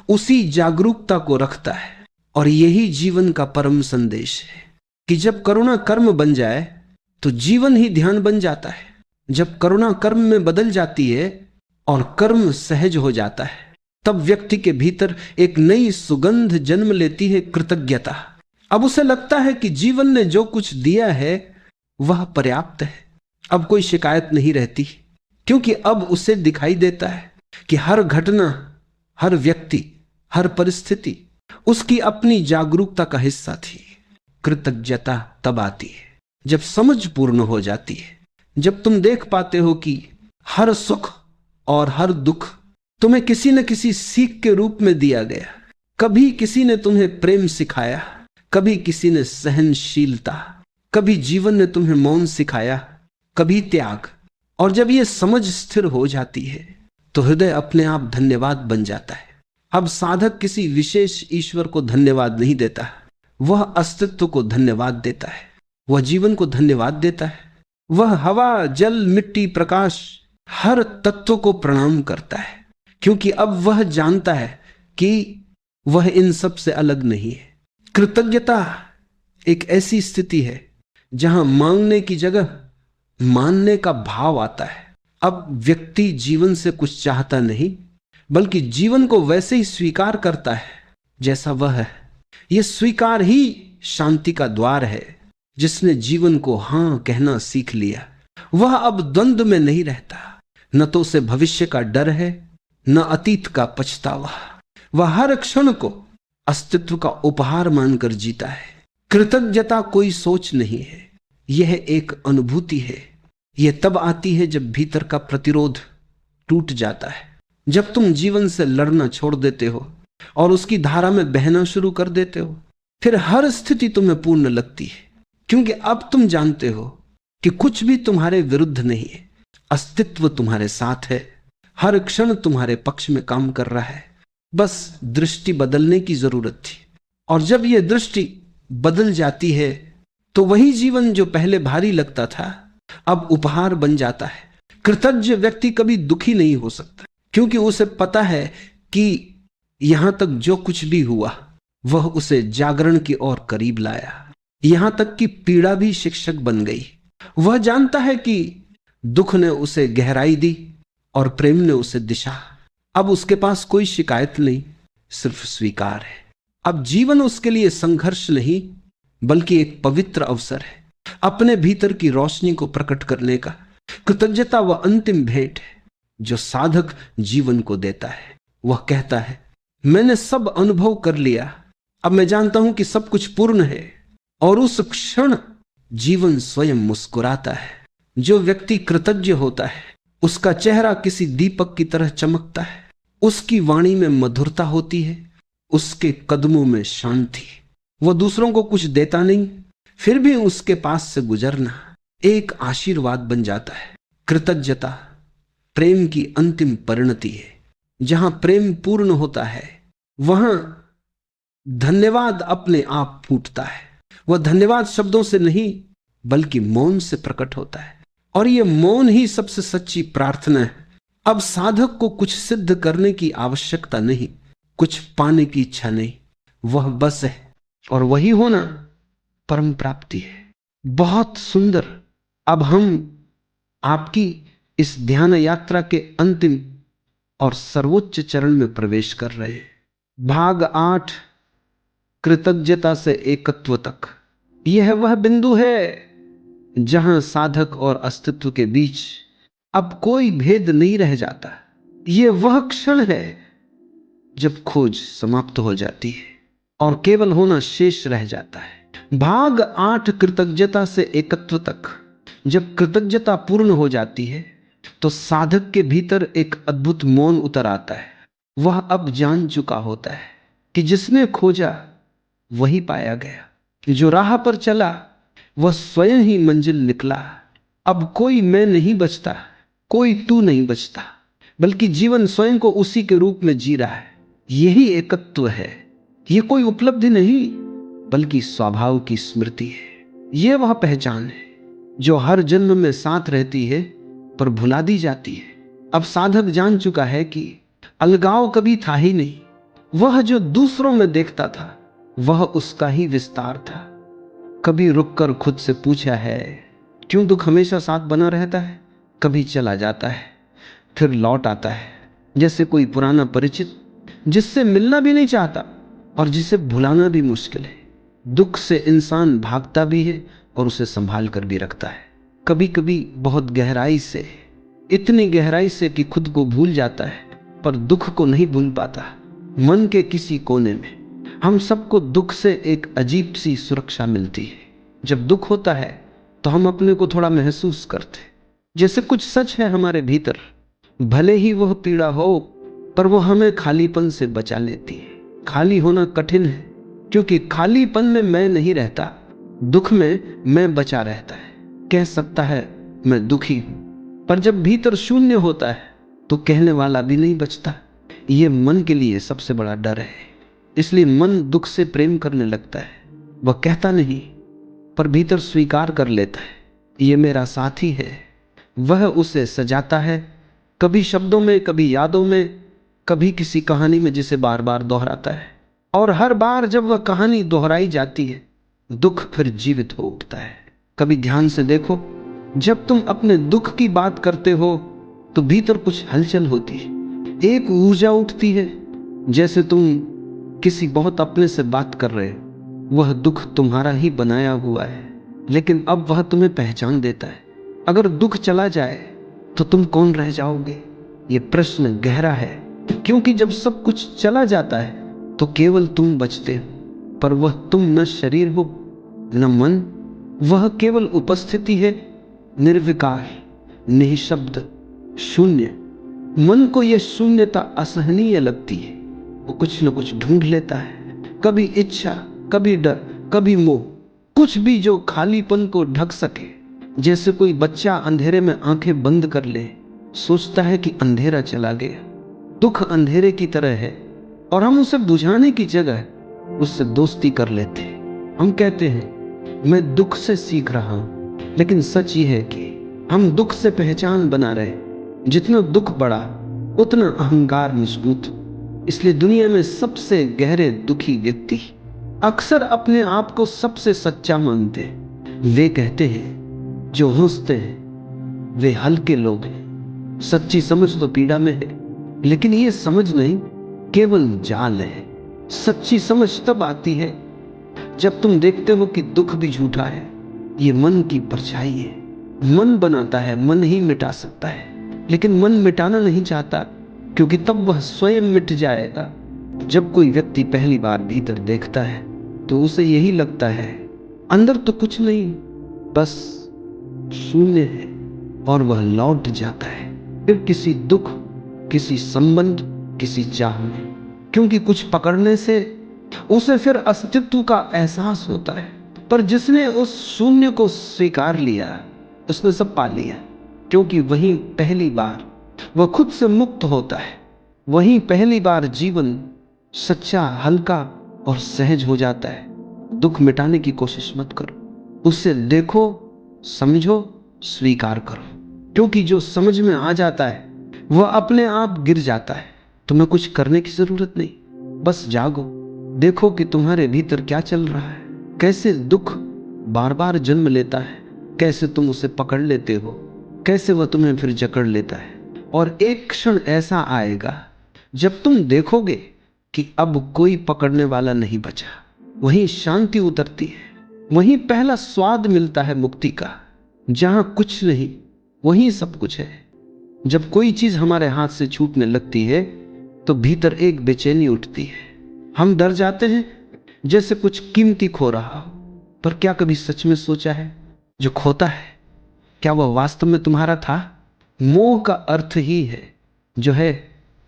उसी जागरूकता को रखता है। और यही जीवन का परम संदेश है कि जब करुणा कर्म बन जाए तो जीवन ही ध्यान बन जाता है। जब करुणा कर्म में बदल जाती है और कर्म सहज हो जाता है, तब व्यक्ति के भीतर एक नई सुगंध जन्म लेती है, कृतज्ञता। अब उसे लगता है कि जीवन ने जो कुछ दिया है वह पर्याप्त है। अब कोई शिकायत नहीं रहती, क्योंकि अब उसे दिखाई देता है कि हर घटना, हर व्यक्ति, हर परिस्थिति उसकी अपनी जागरूकता का हिस्सा थी। कृतज्ञता तब आती है जब समझ पूर्ण हो जाती है, जब तुम देख पाते हो कि हर सुख और हर दुख तुम्हें किसी न किसी सीख के रूप में दिया गया। कभी किसी ने तुम्हें प्रेम सिखाया, कभी किसी ने सहनशीलता, कभी जीवन ने तुम्हें मौन सिखाया, कभी त्याग। और जब यह समझ स्थिर हो जाती है तो हृदय अपने आप धन्यवाद बन जाता है। अब साधक किसी विशेष ईश्वर को धन्यवाद नहीं देता, वह अस्तित्व को धन्यवाद देता है, वह जीवन को धन्यवाद देता है। वह हवा, जल, मिट्टी, प्रकाश, हर तत्व को प्रणाम करता है, क्योंकि अब वह जानता है कि वह इन सब से अलग नहीं है। कृतज्ञता एक ऐसी स्थिति है जहां मांगने की जगह मानने का भाव आता है। अब व्यक्ति जीवन से कुछ चाहता नहीं, बल्कि जीवन को वैसे ही स्वीकार करता है जैसा वह है। यह स्वीकार ही शांति का द्वार है। जिसने जीवन को हां कहना सीख लिया वह अब द्वंद्व में नहीं रहता। न तो उसे भविष्य का डर है, न अतीत का पछतावा। वह हर क्षण को अस्तित्व का उपहार मानकर जीता है। कृतज्ञता कोई सोच नहीं है, यह एक अनुभूति है। यह तब आती है जब भीतर का प्रतिरोध टूट जाता है, जब तुम जीवन से लड़ना छोड़ देते हो और उसकी धारा में बहना शुरू कर देते हो। फिर हर स्थिति तुम्हें पूर्ण लगती है, क्योंकि अब तुम जानते हो कि कुछ भी तुम्हारे विरुद्ध नहीं है। अस्तित्व तुम्हारे साथ है, हर क्षण तुम्हारे पक्ष में काम कर रहा है। बस दृष्टि बदलने की जरूरत थी, और जब यह दृष्टि बदल जाती है तो वही जीवन जो पहले भारी लगता था अब उपहार बन जाता है। कृतज्ञ व्यक्ति कभी दुखी नहीं हो सकता, क्योंकि उसे पता है कि यहां तक जो कुछ भी हुआ वह उसे जागरण की ओर करीब लाया। यहां तक कि पीड़ा भी शिक्षक बन गई। वह जानता है कि दुख ने उसे गहराई दी और प्रेम ने उसे दिशा। अब उसके पास कोई शिकायत नहीं, सिर्फ स्वीकार है। अब जीवन उसके लिए संघर्ष नहीं बल्कि एक पवित्र अवसर है अपने भीतर की रोशनी को प्रकट करने का। कृतज्ञता वह अंतिम भेंट है जो साधक जीवन को देता है। वह कहता है, मैंने सब अनुभव कर लिया, अब मैं जानता हूं कि सब कुछ पूर्ण है। और उस क्षण जीवन स्वयं मुस्कुराता है। जो व्यक्ति कृतज्ञ होता है उसका चेहरा किसी दीपक की तरह चमकता है। उसकी वाणी में मधुरता होती है, उसके कदमों में शांति। वह दूसरों को कुछ देता नहीं, फिर भी उसके पास से गुजरना एक आशीर्वाद बन जाता है। कृतज्ञता प्रेम की अंतिम परिणति है। जहां प्रेम पूर्ण होता है वहां धन्यवाद अपने आप फूटता है। वह धन्यवाद शब्दों से नहीं बल्कि मौन से प्रकट होता है, और यह मौन ही सबसे सच्ची प्रार्थना है। अब साधक को कुछ सिद्ध करने की आवश्यकता नहीं, कुछ पाने की इच्छा नहीं, वह बस है, और वही होना परम प्राप्ति है। बहुत सुंदर। अब हम आपकी इस ध्यान यात्रा के अंतिम और सर्वोच्च चरण में प्रवेश कर रहे हैं। भाग 8, कृतज्ञता से एकत्व तक। यह वह बिंदु है जहां साधक और अस्तित्व के बीच अब कोई भेद नहीं रह जाता। यह वह क्षण है जब खोज समाप्त हो जाती है और केवल होना शेष रह जाता है। भाग 8, कृतज्ञता से एकत्व तक। जब कृतज्ञता पूर्ण हो जाती है तो साधक के भीतर एक अद्भुत मौन उतर आता है। वह अब जान चुका होता है कि जिसने खोजा वही पाया गया, जो राह पर चला वह स्वयं ही मंजिल निकला। अब कोई मैं नहीं बचता, कोई तू नहीं बचता, बल्कि जीवन स्वयं को उसी के रूप में जी रहा है। यही एकत्व है। यह कोई उपलब्धि नहीं बल्कि स्वभाव की स्मृति है। यह वह पहचान है जो हर जन्म में साथ रहती है पर भुला दी जाती है। अब साधक जान चुका है कि अलगाव कभी था ही नहीं। वह जो दूसरों में देखता था वह उसका ही विस्तार था। कभी रुककर खुद से पूछा है, क्यों दुख हमेशा साथ बना रहता है? कभी चला जाता है फिर लौट आता है, जैसे कोई पुराना परिचित जिससे मिलना भी नहीं चाहता और जिसे भुलाना भी मुश्किल है। दुख से इंसान भागता भी है और उसे संभाल कर भी रखता है, कभी कभी बहुत गहराई से, इतनी गहराई से कि खुद को भूल जाता है, पर दुख को नहीं भूल पाता। मन के किसी कोने में हम सबको दुख से एक अजीब सी सुरक्षा मिलती है। जब दुख होता है तो हम अपने को थोड़ा महसूस करते, जैसे कुछ सच है हमारे भीतर, भले ही वह पीड़ा हो पर वो हमें खालीपन से बचा लेती है। खाली होना कठिन है क्योंकि खालीपन में मैं नहीं रहता, दुख में मैं बचा रहता है। कह सकता है मैं दुखी हूं, पर जब भीतर शून्य होता है तो कहने वाला भी नहीं बचता। ये मन के लिए सबसे बड़ा डर है। इसलिए मन दुख से प्रेम करने लगता है। वह कहता नहीं पर भीतर स्वीकार कर लेता है, ये मेरा साथी है। वह उसे सजाता है, कभी शब्दों में, कभी यादों में, कभी किसी कहानी में जिसे बार बार दोहराता है। और हर बार जब वह कहानी दोहराई जाती है दुख फिर जीवित हो उठता है। कभी ध्यान से देखो, जब तुम अपने दुख की बात करते हो तो भीतर कुछ हलचल होती है, एक ऊर्जा उठती है, जैसे तुम किसी बहुत अपने से बात कर रहे हो। वह दुख तुम्हारा ही बनाया हुआ है, लेकिन अब वह तुम्हें पहचान देता है। अगर दुख चला जाए तो तुम कौन रह जाओगे? ये प्रश्न गहरा है, क्योंकि जब सब कुछ चला जाता है तो केवल तुम बचते हो। पर वह तुम न शरीर हो न मन, वह केवल उपस्थिति है, निर्विकार, निःशब्द, शून्य। मन को यह शून्यता असहनीय लगती है। वो कुछ न कुछ ढूंढ लेता है, कभी इच्छा, कभी डर, कभी मोह, कुछ भी जो खालीपन को ढक सके। जैसे कोई बच्चा अंधेरे में आंखें बंद कर ले, सोचता है कि अंधेरा चला गया। दुख अंधेरे की तरह है और हम उसे बुझाने की जगह उससे दोस्ती कर लेते हैं। हम कहते हैं मैं दुख से सीख रहा हूं, लेकिन सच ये है कि हम दुख से पहचान बना रहे। जितना दुख बढ़ा उतना अहंकार मजबूत। इसलिए दुनिया में सबसे गहरे दुखी व्यक्ति अक्सर अपने आप को सबसे सच्चा मानते हैं। वे कहते हैं जो हंसते हैं वे हल्के लोग हैं। सच्ची समझ तो पीड़ा में है, लेकिन ये समझ नहीं, केवल जाल है। सच्ची समझ तब आती है जब तुम देखते हो कि दुख भी झूठा है, ये मन की परछाई है। मन बनाता है, मन ही मिटा सकता है, लेकिन मन मिटाना नहीं चाहता, क्योंकि तब वह स्वयं मिट जाएगा। जब कोई व्यक्ति पहली बार भीतर देखता है तो उसे यही लगता है अंदर तो कुछ नहीं, बस शून्य है, और वह लौट जाता है फिर किसी दुख, किसी संबंध, किसी चाह में, क्योंकि कुछ पकड़ने से उसे फिर अस्तित्व का एहसास होता है। पर जिसने उस शून्य को स्वीकार लिया उसने सब पा लिया, क्योंकि वहीं पहली बार वह खुद से मुक्त होता है। वहीं पहली बार जीवन सच्चा, हल्का और सहज हो जाता है। दुख मिटाने की कोशिश मत करो, उसे देखो, समझो, स्वीकार करो, क्योंकि जो समझ में आ जाता है वह अपने आप गिर जाता है। तुम्हें कुछ करने की जरूरत नहीं, बस जागो, देखो कि तुम्हारे भीतर क्या चल रहा है, कैसे दुख बार बार जन्म लेता है, कैसे तुम उसे पकड़ लेते हो, कैसे वह तुम्हें फिर जकड़ लेता है। और एक क्षण ऐसा आएगा जब तुम देखोगे कि अब कोई पकड़ने वाला नहीं बचा। वहीं शांति उतरती है, वहीं पहला स्वाद मिलता है मुक्ति का। जहां कुछ नहीं वहीं सब कुछ है। जब कोई चीज हमारे हाथ से छूटने लगती है तो भीतर एक बेचैनी उठती है। हम डर जाते हैं जैसे कुछ कीमती खो रहा हो। पर क्या कभी सच में सोचा है जो खोता है क्या वह वास्तव में तुम्हारा था? मोह का अर्थ ही है जो है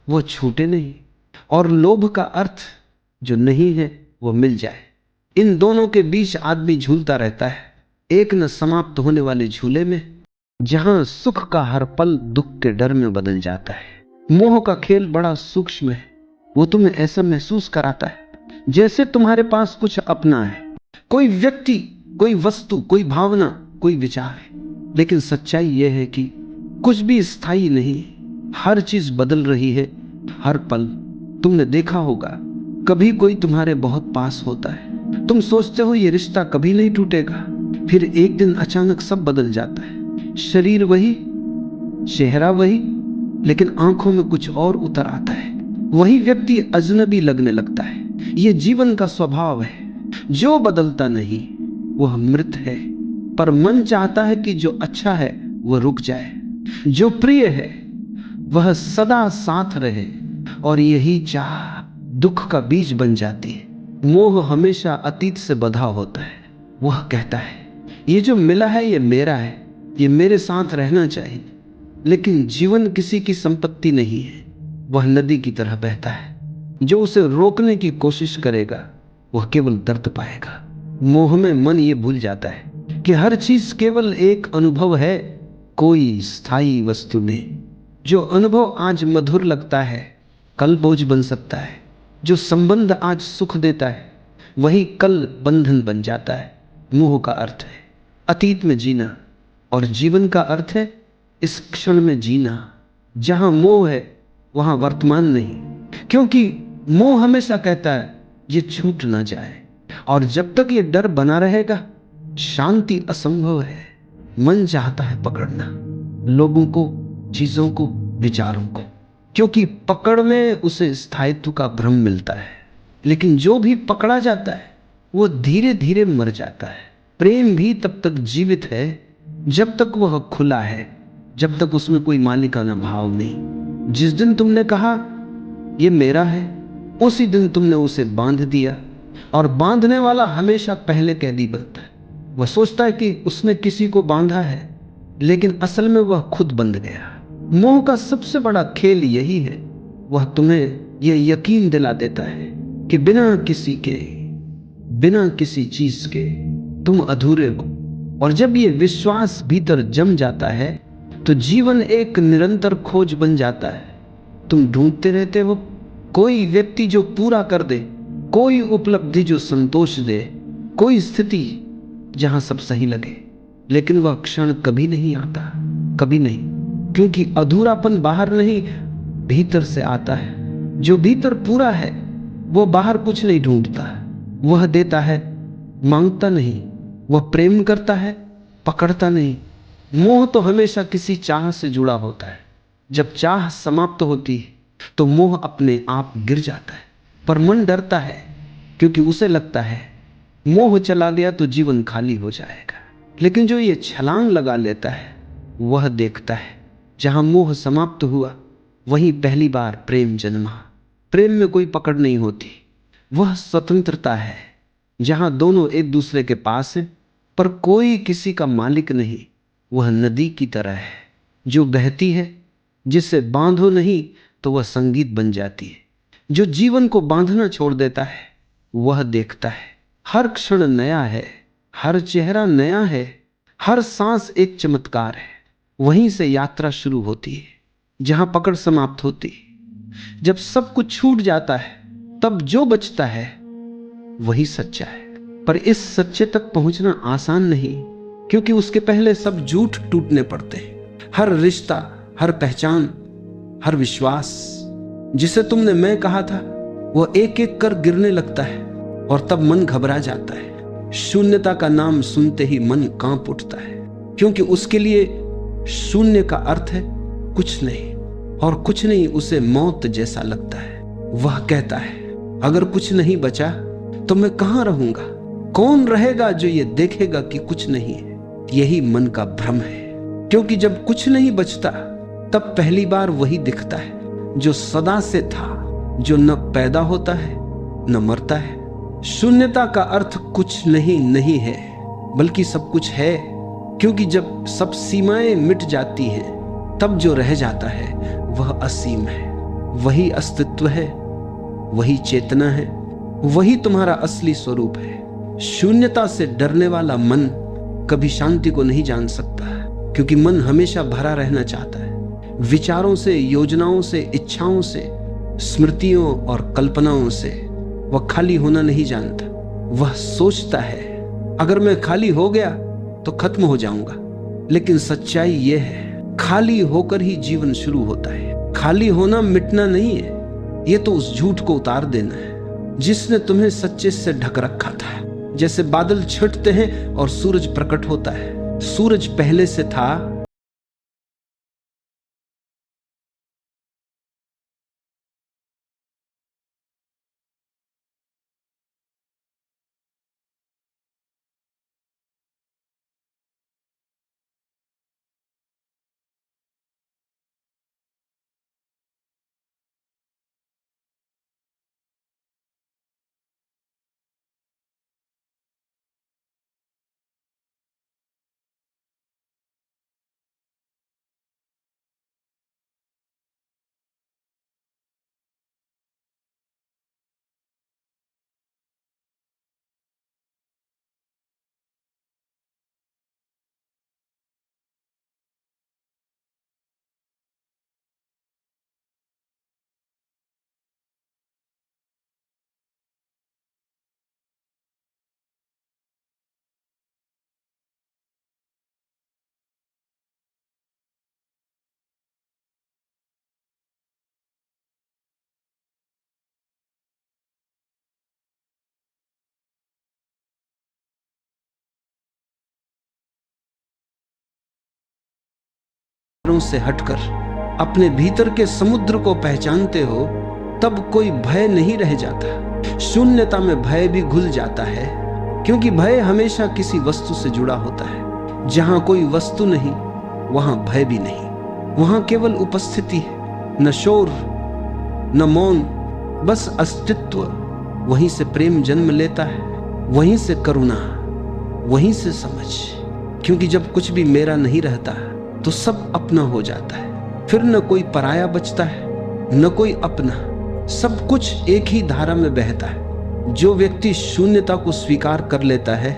वो छूटे नहीं, और लोभ का अर्थ जो नहीं है वो मिल जाए। इन दोनों के बीच आदमी झूलता रहता है, एक न समाप्त होने वाले झूले में, जहां सुख का हर पल दुख के डर में बदल जाता है। मोह का खेल बड़ा सूक्ष्म है, वो तुम्हें ऐसा महसूस कराता है जैसे तुम्हारे पास कुछ अपना है, कोई व्यक्ति, कोई वस्तु, कोई भावना, कोई विचार। लेकिन सच्चाई यह है कि कुछ भी स्थायी नहीं, हर चीज बदल रही है हर पल। तुमने देखा होगा कभी कोई तुम्हारे बहुत पास होता है, तुम सोचते हो ये रिश्ता कभी नहीं टूटेगा, फिर एक दिन अचानक सब बदल जाता है। शरीर वही, चेहरा वही, लेकिन आंखों में कुछ और उतर आता है। वही व्यक्ति अजनबी लगने लगता है। ये जीवन का स्वभाव है, जो बदलता नहीं वह मृत है। पर मन चाहता है कि जो अच्छा है वह रुक जाए, जो प्रिय है वह सदा साथ रहे, और यही चाह दुख का बीज बन जाती है। मोह हमेशा अतीत से बंधा होता है। वह कहता है ये जो मिला है ये मेरा है, ये मेरे साथ रहना चाहिए। लेकिन जीवन किसी की संपत्ति नहीं है, वह नदी की तरह बहता है। जो उसे रोकने की कोशिश करेगा वह केवल दर्द पाएगा। मोह में मन ये भूल जाता है कि हर चीज केवल एक अनुभव है, कोई स्थायी वस्तु नहीं। जो अनुभव आज मधुर लगता है कल बोझ बन सकता है। जो संबंध आज सुख देता है वही कल बंधन बन जाता है। मोह का अर्थ है अतीत में जीना, और जीवन का अर्थ है इस क्षण में जीना। जहां मोह है वहां वर्तमान नहीं, क्योंकि मोह हमेशा कहता है ये छूट ना जाए, और जब तक ये डर बना रहेगा शांति असंभव है। मन चाहता है पकड़ना, लोगों को, चीजों को, विचारों को, क्योंकि पकड़ में उसे स्थायित्व का भ्रम मिलता है। लेकिन जो भी पकड़ा जाता है वो धीरे धीरे मर जाता है। प्रेम भी तब तक जीवित है जब तक वह खुला है, जब तक उसमें कोई मालिकाना भाव नहीं। जिस दिन तुमने कहा ये मेरा है, उसी दिन तुमने उसे बांध दिया। और बांधने वाला हमेशा पहले कैदी बनता है। वह सोचता है कि उसने किसी को बांधा है, लेकिन असल में वह खुद बंध गया। मोह का सबसे बड़ा खेल यही है, वह तुम्हें यह यकीन दिला देता है कि बिना किसी के, बिना किसी चीज के तुम अधूरे हो। और जब यह विश्वास भीतर जम जाता है तो जीवन एक निरंतर खोज बन जाता है। तुम ढूंढते रहते हो कोई व्यक्ति जो पूरा कर दे, कोई उपलब्धि जो संतोष दे, कोई स्थिति जहां सब सही लगे। लेकिन वह क्षण कभी नहीं आता, कभी नहीं, क्योंकि अधूरापन बाहर नहीं भीतर से आता है। जो भीतर पूरा है वो बाहर कुछ नहीं ढूंढता है। वह देता है, मांगता नहीं। वह प्रेम करता है, पकड़ता नहीं। मोह तो हमेशा किसी चाह से जुड़ा होता है। जब चाह समाप्त होती है तो मोह अपने आप गिर जाता है। पर मन डरता है, क्योंकि उसे लगता है मोह चला गया तो जीवन खाली हो जाएगा। लेकिन जो ये छलांग लगा लेता है वह देखता है जहां मोह समाप्त हुआ वहीं पहली बार प्रेम जन्मा। प्रेम में कोई पकड़ नहीं होती, वह स्वतंत्रता है जहां दोनों एक दूसरे के पास हैं, पर कोई किसी का मालिक नहीं। वह नदी की तरह है जो बहती है, जिसे बांधो नहीं तो वह संगीत बन जाती है। जो जीवन को बांधना छोड़ देता है वह देखता है हर क्षण नया है, हर चेहरा नया है, हर सांस एक चमत्कार है। वहीं से यात्रा शुरू होती है जहां पकड़ समाप्त होती है। जब सब कुछ छूट जाता है तब जो बचता है वही सच्चा है। पर इस सच्चे तक पहुंचना आसान नहीं, क्योंकि उसके पहले सब झूठ टूटने पड़ते हैं। हर रिश्ता, हर पहचान, हर विश्वास जिसे तुमने मैं कहा था वह एक एक कर गिरने लगता है। और तब मन घबरा जाता है। शून्यता का नाम सुनते ही मन कांप उठता है, क्योंकि उसके लिए शून्य का अर्थ है कुछ नहीं, और कुछ नहीं उसे मौत जैसा लगता है। वह कहता है अगर कुछ नहीं बचा तो मैं कहां रहूंगा? कौन रहेगा जो ये देखेगा कि कुछ नहीं है? यही मन का भ्रम है, क्योंकि जब कुछ नहीं बचता तब पहली बार वही दिखता है जो सदा से था, जो न पैदा होता है न मरता है। शून्यता का अर्थ कुछ नहीं नहीं है, बल्कि सब कुछ है, क्योंकि जब सब सीमाएं मिट जाती हैं तब जो रह जाता है वह असीम है। वही अस्तित्व है, वही चेतना है, वही तुम्हारा असली स्वरूप है। शून्यता से डरने वाला मन कभी शांति को नहीं जान सकता, क्योंकि मन हमेशा भरा रहना चाहता है विचारों से, योजनाओं से, इच्छाओं से, स्मृतियों और कल्पनाओं से। वह खाली होना नहीं जानता। वह सोचता है अगर मैं खाली हो गया तो खत्म हो जाऊंगा, लेकिन सच्चाई यह है खाली होकर ही जीवन शुरू होता है। खाली होना मिटना नहीं है, यह तो उस झूठ को उतार देना है जिसने तुम्हें सच्चे से ढक रखा था। जैसे बादल छटते हैं और सूरज प्रकट होता है। सूरज पहले से था, से हटकर अपने भीतर के समुद्र को पहचानते हो, तब कोई भय नहीं रह जाता, शून्यता में भय भी घुल जाता है, क्योंकि भय हमेशा किसी वस्तु से जुड़ा होता है। जहां कोई वस्तु नहीं वहां भय भी नहीं, वहां केवल उपस्थिति है, न शोर न मौन, बस अस्तित्व। वहीं से प्रेम जन्म लेता है, वहीं से करुणा, वहीं से समझ। क्योंकि जब कुछ भी मेरा नहीं रहता तो सब अपना हो जाता है। फिर न कोई पराया बचता है न कोई अपना, सब कुछ एक ही धारा में बहता है। जो व्यक्ति शून्यता को स्वीकार कर लेता है,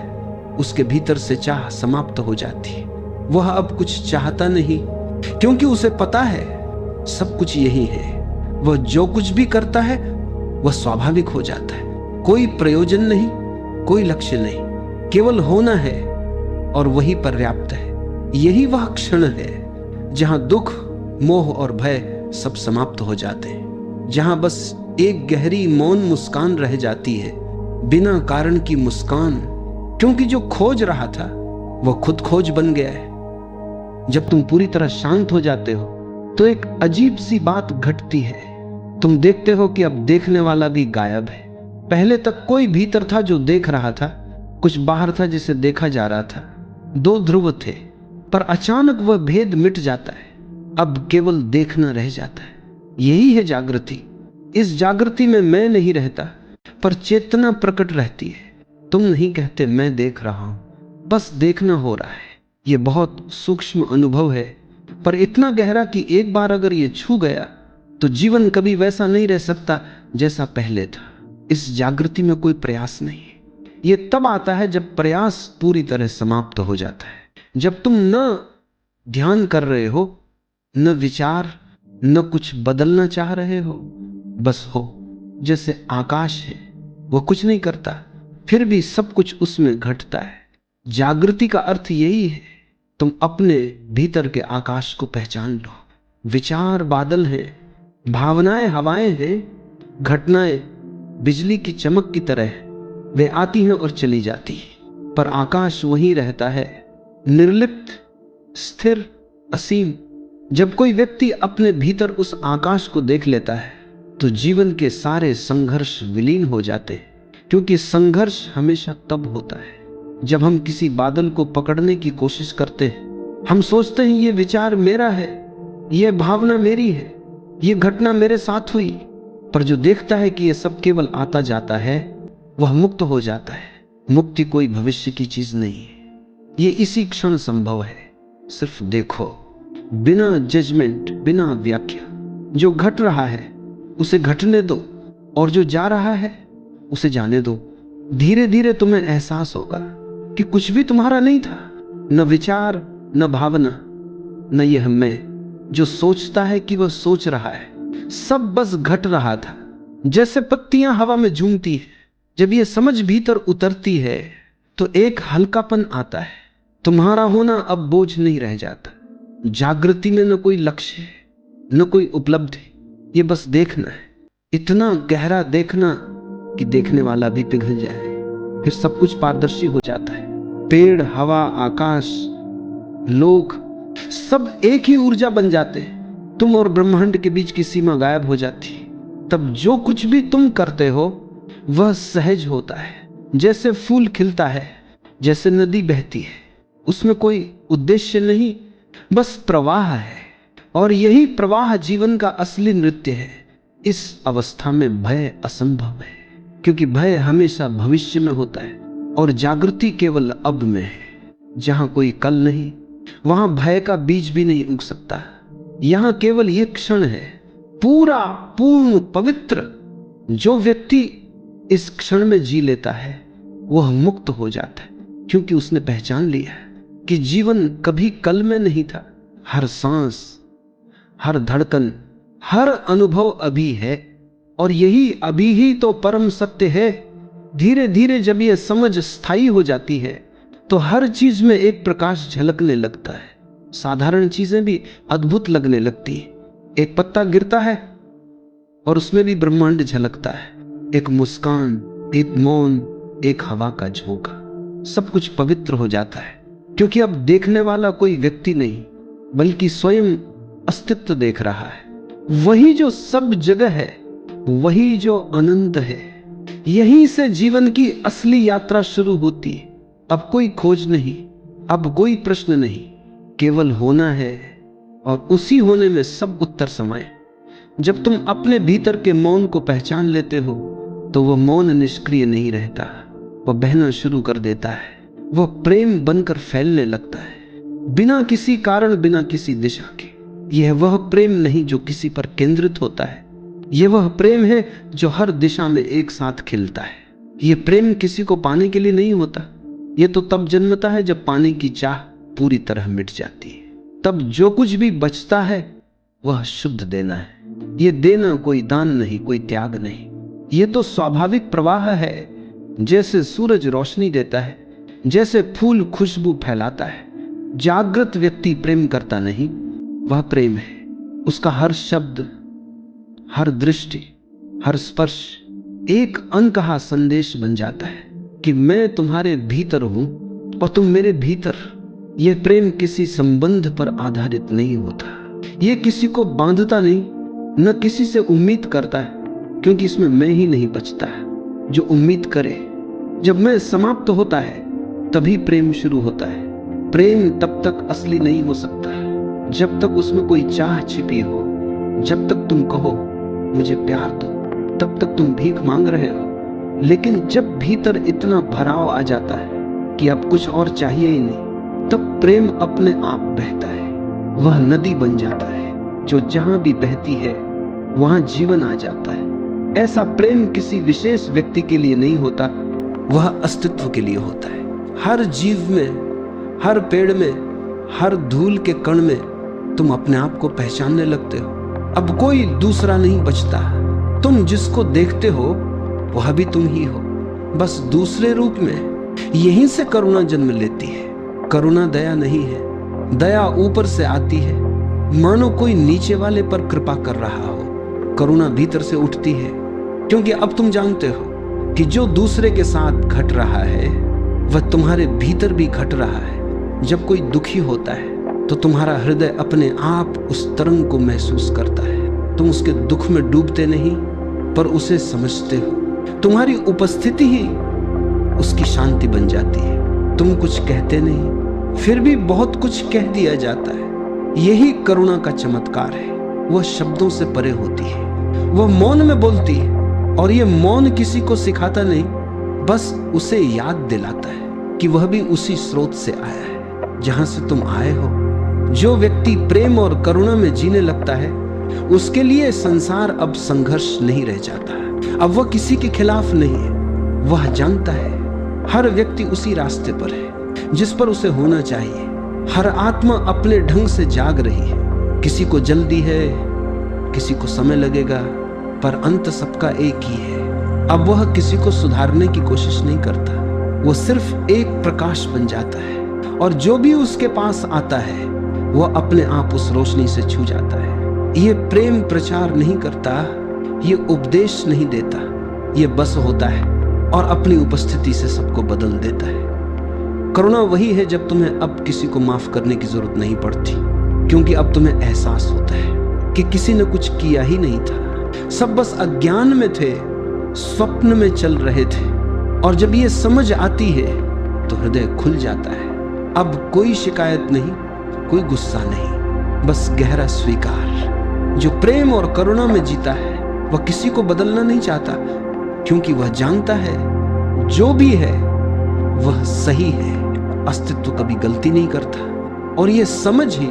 उसके भीतर से चाह समाप्त हो जाती है। वह अब कुछ चाहता नहीं, क्योंकि उसे पता है सब कुछ यही है। वह जो कुछ भी करता है वह स्वाभाविक हो जाता है। कोई प्रयोजन नहीं, कोई लक्ष्य नहीं, केवल होना है और वही पर्याप्त है। यही वह क्षण है जहां दुख, मोह और भय सब समाप्त हो जाते हैं, जहां बस एक गहरी मौन मुस्कान रह जाती है, बिना कारण की मुस्कान। क्योंकि जो खोज रहा था वह खुद खोज बन गया है। जब तुम पूरी तरह शांत हो जाते हो तो एक अजीब सी बात घटती है। तुम देखते हो कि अब देखने वाला भी गायब है। पहले तक कोई भीतर था जो देख रहा था, कुछ बाहर था जिसे देखा जा रहा था। दो ध्रुव थे, पर अचानक वह भेद मिट जाता है। अब केवल देखना रह जाता है। यही है जागृति। इस जागृति में मैं नहीं रहता, पर चेतना प्रकट रहती है। तुम नहीं कहते मैं देख रहा हूं, बस देखना हो रहा है। यह बहुत सूक्ष्म अनुभव है, पर इतना गहरा कि एक बार अगर यह छू गया तो जीवन कभी वैसा नहीं रह सकता जैसा पहले था। इस जागृति में कोई प्रयास नहीं है। यह तब आता है जब प्रयास पूरी तरह समाप्त हो जाता है। जब तुम न ध्यान कर रहे हो, न विचार, न कुछ बदलना चाह रहे हो, बस हो। जैसे आकाश है, वह कुछ नहीं करता, फिर भी सब कुछ उसमें घटता है। जागृति का अर्थ यही है, तुम अपने भीतर के आकाश को पहचान लो। विचार बादल है, भावनाएं हवाएं हैं, घटनाएं बिजली की चमक की तरह है। वे आती हैं और चली जाती हैं, पर आकाश वहीं रहता है, निर्लिप्त, स्थिर, असीम। जब कोई व्यक्ति अपने भीतर उस आकाश को देख लेता है तो जीवन के सारे संघर्ष विलीन हो जाते हैं। क्योंकि संघर्ष हमेशा तब होता है जब हम किसी बादल को पकड़ने की कोशिश करते हैं। हम सोचते हैं ये विचार मेरा है, ये भावना मेरी है, ये घटना मेरे साथ हुई। पर जो देखता है कि ये सब केवल आता जाता है, वह मुक्त हो जाता है। मुक्ति कोई भविष्य की चीज नहीं है, ये इसी क्षण संभव है। सिर्फ देखो, बिना जजमेंट, बिना व्याख्या। जो घट रहा है उसे घटने दो, और जो जा रहा है उसे जाने दो। धीरे धीरे तुम्हें एहसास होगा कि कुछ भी तुम्हारा नहीं था, न विचार, न भावना, न यह मैं जो सोचता है कि वह सोच रहा है। सब बस घट रहा था, जैसे पत्तियां हवा में झूमती है। जब यह समझ भीतर उतरती है तो एक हल्कापन आता है। तुम्हारा होना अब बोझ नहीं रह जाता। जागृति में न कोई लक्ष्य है, न कोई उपलब्धि, ये बस देखना है। इतना गहरा देखना कि देखने वाला भी पिघल जाए। फिर सब कुछ पारदर्शी हो जाता है। पेड़, हवा, आकाश, लोग, सब एक ही ऊर्जा बन जाते हैं। तुम और ब्रह्मांड के बीच की सीमा गायब हो जाती है। तब जो कुछ भी तुम करते हो वह सहज होता है, जैसे फूल खिलता है, जैसे नदी बहती है। उसमें कोई उद्देश्य नहीं, बस प्रवाह है। और यही प्रवाह जीवन का असली नृत्य है। इस अवस्था में भय असंभव है, क्योंकि भय हमेशा भविष्य में होता है और जागृति केवल अब में है। जहां कोई कल नहीं, वहां भय का बीज भी नहीं उग सकता। यहां केवल यह क्षण है, पूरा, पूर्ण, पवित्र। जो व्यक्ति इस क्षण में जी लेता है वह मुक्त हो जाता है, क्योंकि उसने पहचान लिया कि जीवन कभी कल में नहीं था। हर सांस, हर धड़कन, हर अनुभव अभी है, और यही अभी ही तो परम सत्य है। धीरे धीरे जब यह समझ स्थायी हो जाती है तो हर चीज में एक प्रकाश झलकने लगता है। साधारण चीजें भी अद्भुत लगने लगती है। एक पत्ता गिरता है और उसमें भी ब्रह्मांड झलकता है। एक मुस्कान, एक मौन, एक हवा का झोंका, सब कुछ पवित्र हो जाता है। क्योंकि अब देखने वाला कोई व्यक्ति नहीं, बल्कि स्वयं अस्तित्व देख रहा है। वही जो सब जगह है, वही जो अनंत है, यहीं से जीवन की असली यात्रा शुरू होती है। अब कोई खोज नहीं, अब कोई प्रश्न नहीं, केवल होना है और उसी होने में सब उत्तर समाये। जब तुम अपने भीतर के मौन को पहचान लेते हो तो वह मौन निष्क्रिय नहीं रहता, वह बहना शुरू कर देता है, वह प्रेम बनकर फैलने लगता है, बिना किसी कारण, बिना किसी दिशा के। यह वह प्रेम नहीं जो किसी पर केंद्रित होता है, यह वह प्रेम है जो हर दिशा में एक साथ खिलता है। यह प्रेम किसी को पाने के लिए नहीं होता, यह तो तब जन्मता है जब पाने की चाह पूरी तरह मिट जाती है। तब जो कुछ भी बचता है वह शुद्ध देना है। यह देना कोई दान नहीं, कोई त्याग नहीं, यह तो स्वाभाविक प्रवाह है। जैसे सूरज रोशनी देता है, जैसे फूल खुशबू फैलाता है। जागृत व्यक्ति प्रेम करता नहीं, वह प्रेम है। उसका हर शब्द, हर दृष्टि, हर स्पर्श एक अनकहा संदेश बन जाता है कि मैं तुम्हारे भीतर हूं और तुम मेरे भीतर। यह प्रेम किसी संबंध पर आधारित नहीं होता, यह किसी को बांधता नहीं, न किसी से उम्मीद करता है, क्योंकि इसमें मैं ही नहीं बचता है जो उम्मीद करे। जब मैं समाप्त होता है तभी प्रेम शुरू होता है। प्रेम तब तक असली नहीं हो सकता जब तक उसमें कोई चाह छिपी हो। जब तक तुम कहो मुझे प्यार दो, तब तक तुम भीख मांग रहे हो। लेकिन जब भीतर इतना भराव आ जाता है कि अब कुछ और चाहिए ही नहीं, तब प्रेम अपने आप बहता है। वह नदी बन जाता है जो जहां भी बहती है वहां जीवन आ जाता है। ऐसा प्रेम किसी विशेष व्यक्ति के लिए नहीं होता, वह अस्तित्व के लिए होता है। हर जीव में, हर पेड़ में, हर धूल के कण में तुम अपने आप को पहचानने लगते हो। अब कोई दूसरा नहीं बचता। तुम जिसको देखते हो वह भी तुम ही हो, बस दूसरे रूप में। यहीं से करुणा जन्म लेती है। करुणा दया नहीं है, दया ऊपर से आती है, मानो कोई नीचे वाले पर कृपा कर रहा हो। करुणा भीतर से उठती है, क्योंकि अब तुम जानते हो कि जो दूसरे के साथ घट रहा है वह तुम्हारे भीतर भी घट रहा है। जब कोई दुखी होता है तो तुम्हारा हृदय अपने आप उस तरंग को महसूस करता है। तुम उसके दुख में डूबते नहीं, पर उसे समझते हो। तुम्हारी उपस्थिति ही उसकी शांति बन जाती है। तुम कुछ कहते नहीं, फिर भी बहुत कुछ कह दिया जाता है। यही करुणा का चमत्कार है। वह शब्दों से परे होती है, वह मौन में बोलती है, और यह मौन किसी को सिखाता नहीं, बस उसे याद दिलाता है कि वह भी उसी स्रोत से आया है जहां से तुम आए हो। जो व्यक्ति प्रेम और करुणा में जीने लगता है उसके लिए संसार अब संघर्ष नहीं रह जाता। अब वह किसी के खिलाफ नहीं है। वह जानता है हर व्यक्ति उसी रास्ते पर है जिस पर उसे होना चाहिए। हर आत्मा अपने ढंग से जाग रही है। किसी को जल्दी है, किसी को समय लगेगा, पर अंत सबका एक ही है। अब वह किसी को सुधारने की कोशिश नहीं करता, वो सिर्फ एक प्रकाश बन जाता है, और जो भी उसके पास आता है वह अपने आप उस रोशनी से छू जाता है। ये प्रेम प्रचार नहीं करता, ये उपदेश नहीं देता, ये बस होता है और अपनी उपस्थिति से सबको बदल देता है। करुणा वही है जब तुम्हें अब किसी को माफ करने की जरूरत नहीं पड़ती, क्योंकि अब तुम्हें एहसास होता है कि किसी ने कुछ किया ही नहीं था। सब बस अज्ञान में थे, स्वप्न में चल रहे थे, और जब ये समझ आती है तो हृदय खुल जाता है। अब कोई शिकायत नहीं, कोई गुस्सा नहीं, बस गहरा स्वीकार। जो प्रेम और करुणा में जीता है वह किसी को बदलना नहीं चाहता, क्योंकि वह जानता है जो भी है वह सही है। अस्तित्व कभी गलती नहीं करता, और यह समझ ही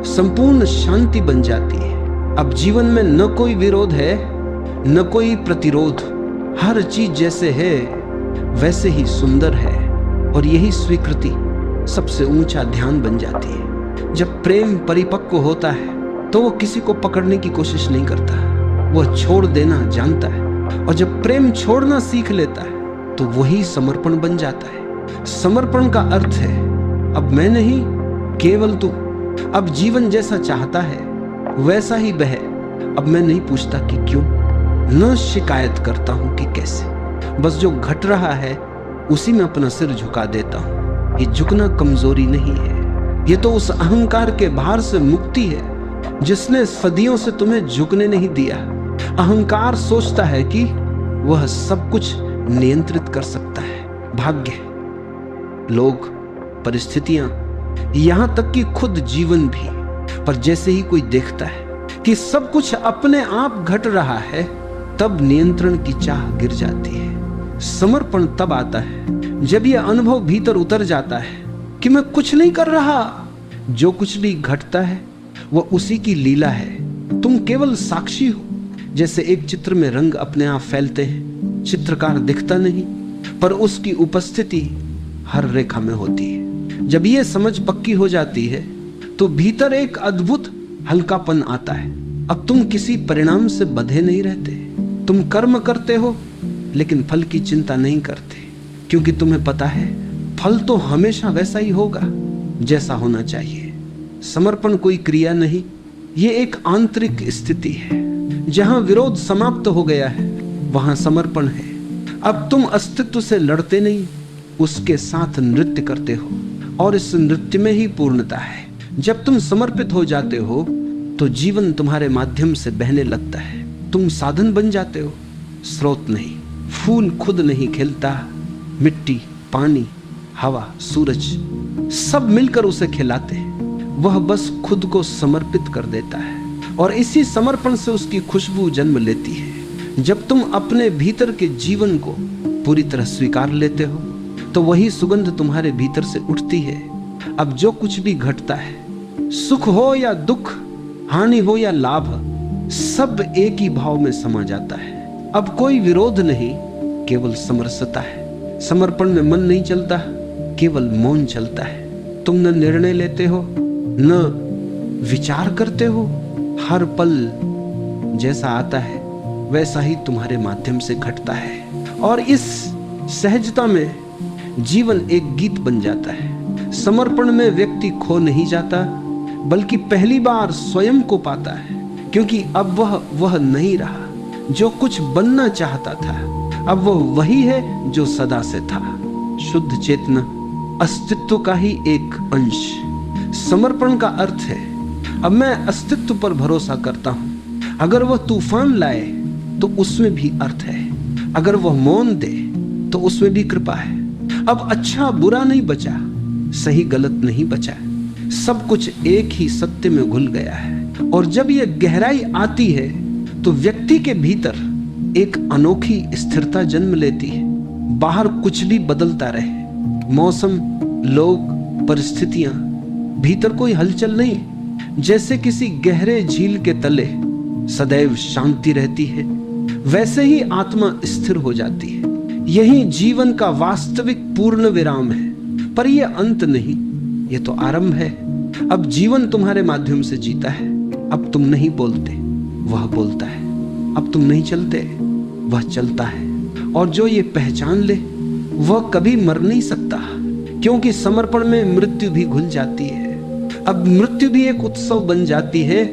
संपूर्ण शांति बन जाती है। अब जीवन में न कोई विरोध है, न कोई प्रतिरोध। हर चीज जैसे है वैसे ही सुंदर है, और यही स्वीकृति सबसे ऊंचा ध्यान बन जाती है। जब प्रेम परिपक्व होता है तो वो किसी को पकड़ने की कोशिश नहीं करता, वह छोड़ देना जानता है। और जब प्रेम छोड़ना सीख लेता है तो वही समर्पण बन जाता है। समर्पण का अर्थ है अब मैं नहीं, केवल तू। अब जीवन जैसा चाहता है वैसा ही बहे। अब मैं नहीं पूछता कि क्यों, न शिकायत करता हूं कि कैसे। बस जो घट रहा है उसी में अपना सिर झुका देता हूं। ये झुकना कमजोरी नहीं है, ये तो उस अहंकार के भार से मुक्ति है जिसने सदियों से तुम्हें झुकने नहीं दिया। अहंकार सोचता है कि वह सब कुछ नियंत्रित कर सकता है। भाग्य, लोग, परिस्थितियां, यहां तक कि खुद जीवन भी। पर जैसे ही कोई देखता है कि सब कुछ अपने आप घट रहा है, तब नियंत्रण की चाह गिर जाती है। समर्पण तब आता है जब यह अनुभव भीतर उतर जाता है कि मैं कुछ नहीं कर रहा, जो कुछ भी घटता है वह उसी की लीला है, तुम केवल साक्षी हो। जैसे एक चित्र में रंग अपने आप फैलते हैं, चित्रकार दिखता नहीं, पर उसकी उपस्थिति हर रेखा में होती है। जब यह समझ पक्की हो जाती है तो भीतर एक अद्भुत हल्कापन आता है। अब तुम किसी परिणाम से बंधे नहीं रहते। तुम कर्म करते हो लेकिन फल की चिंता नहीं करते, क्योंकि तुम्हें पता है फल तो हमेशा वैसा ही होगा जैसा होना चाहिए। समर्पण कोई क्रिया नहीं, ये एक आंतरिक स्थिति है। जहां विरोध समाप्त हो गया है वहां समर्पण है। अब तुम अस्तित्व से लड़ते नहीं, उसके साथ नृत्य करते हो, और इस नृत्य में ही पूर्णता है। जब तुम समर्पित हो जाते हो तो जीवन तुम्हारे माध्यम से बहने लगता है। तुम साधन बन जाते हो, स्रोत नहीं। फूल खुद नहीं खिलता, मिट्टी, पानी, हवा, सूरज सब मिलकर उसे खिलाते हैं। वह बस खुद को समर्पित कर देता है, और इसी समर्पण से उसकी खुशबू जन्म लेती है। जब तुम अपने भीतर के जीवन को पूरी तरह स्वीकार लेते हो तो वही सुगंध तुम्हारे भीतर से उठती है। अब जो कुछ भी घटता है, सुख हो या दुख, हानि हो या लाभ, सब एक ही भाव में समा जाता है। अब कोई विरोध नहीं, केवल समरसता है। समर्पण में मन नहीं चलता, केवल मौन चलता है। तुम न निर्णय लेते हो, न विचार करते हो। हर पल जैसा आता है वैसा ही तुम्हारे माध्यम से घटता है, और इस सहजता में जीवन एक गीत बन जाता है। समर्पण में व्यक्ति खो नहीं जाता, बल्कि पहली बार स्वयं को पाता है, क्योंकि अब वह नहीं रहा जो कुछ बनना चाहता था। अब वह वही है जो सदा से था। शुद्ध चेतना अस्तित्व का ही एक अंश। समर्पण का अर्थ है अब मैं अस्तित्व पर भरोसा करता हूं। अगर वह तूफान लाए तो उसमें भी अर्थ है, अगर वह मौन दे तो उसमें भी कृपा है। अब अच्छा बुरा नहीं बचा, सही गलत नहीं बचा, सब कुछ एक ही सत्य में घुल गया है। और जब यह गहराई आती है तो व्यक्ति के भीतर एक अनोखी स्थिरता जन्म लेती है। बाहर कुछ भी बदलता रहे, मौसम, लोग, परिस्थितियां, भीतर कोई हलचल नहीं। जैसे किसी गहरे झील के तले सदैव शांति रहती है, वैसे ही आत्मा स्थिर हो जाती है। यही जीवन का वास्तविक पूर्ण विराम है। पर यह अंत नहीं, यह तो आरंभ है। अब जीवन तुम्हारे माध्यम से जीता है। अब तुम नहीं बोलते, वह बोलता है। अब तुम नहीं चलते, वह चलता है। और जो ये पहचान ले वह कभी मर नहीं सकता, क्योंकि समर्पण में मृत्यु भी घुल जाती है। अब मृत्यु भी एक उत्सव बन जाती है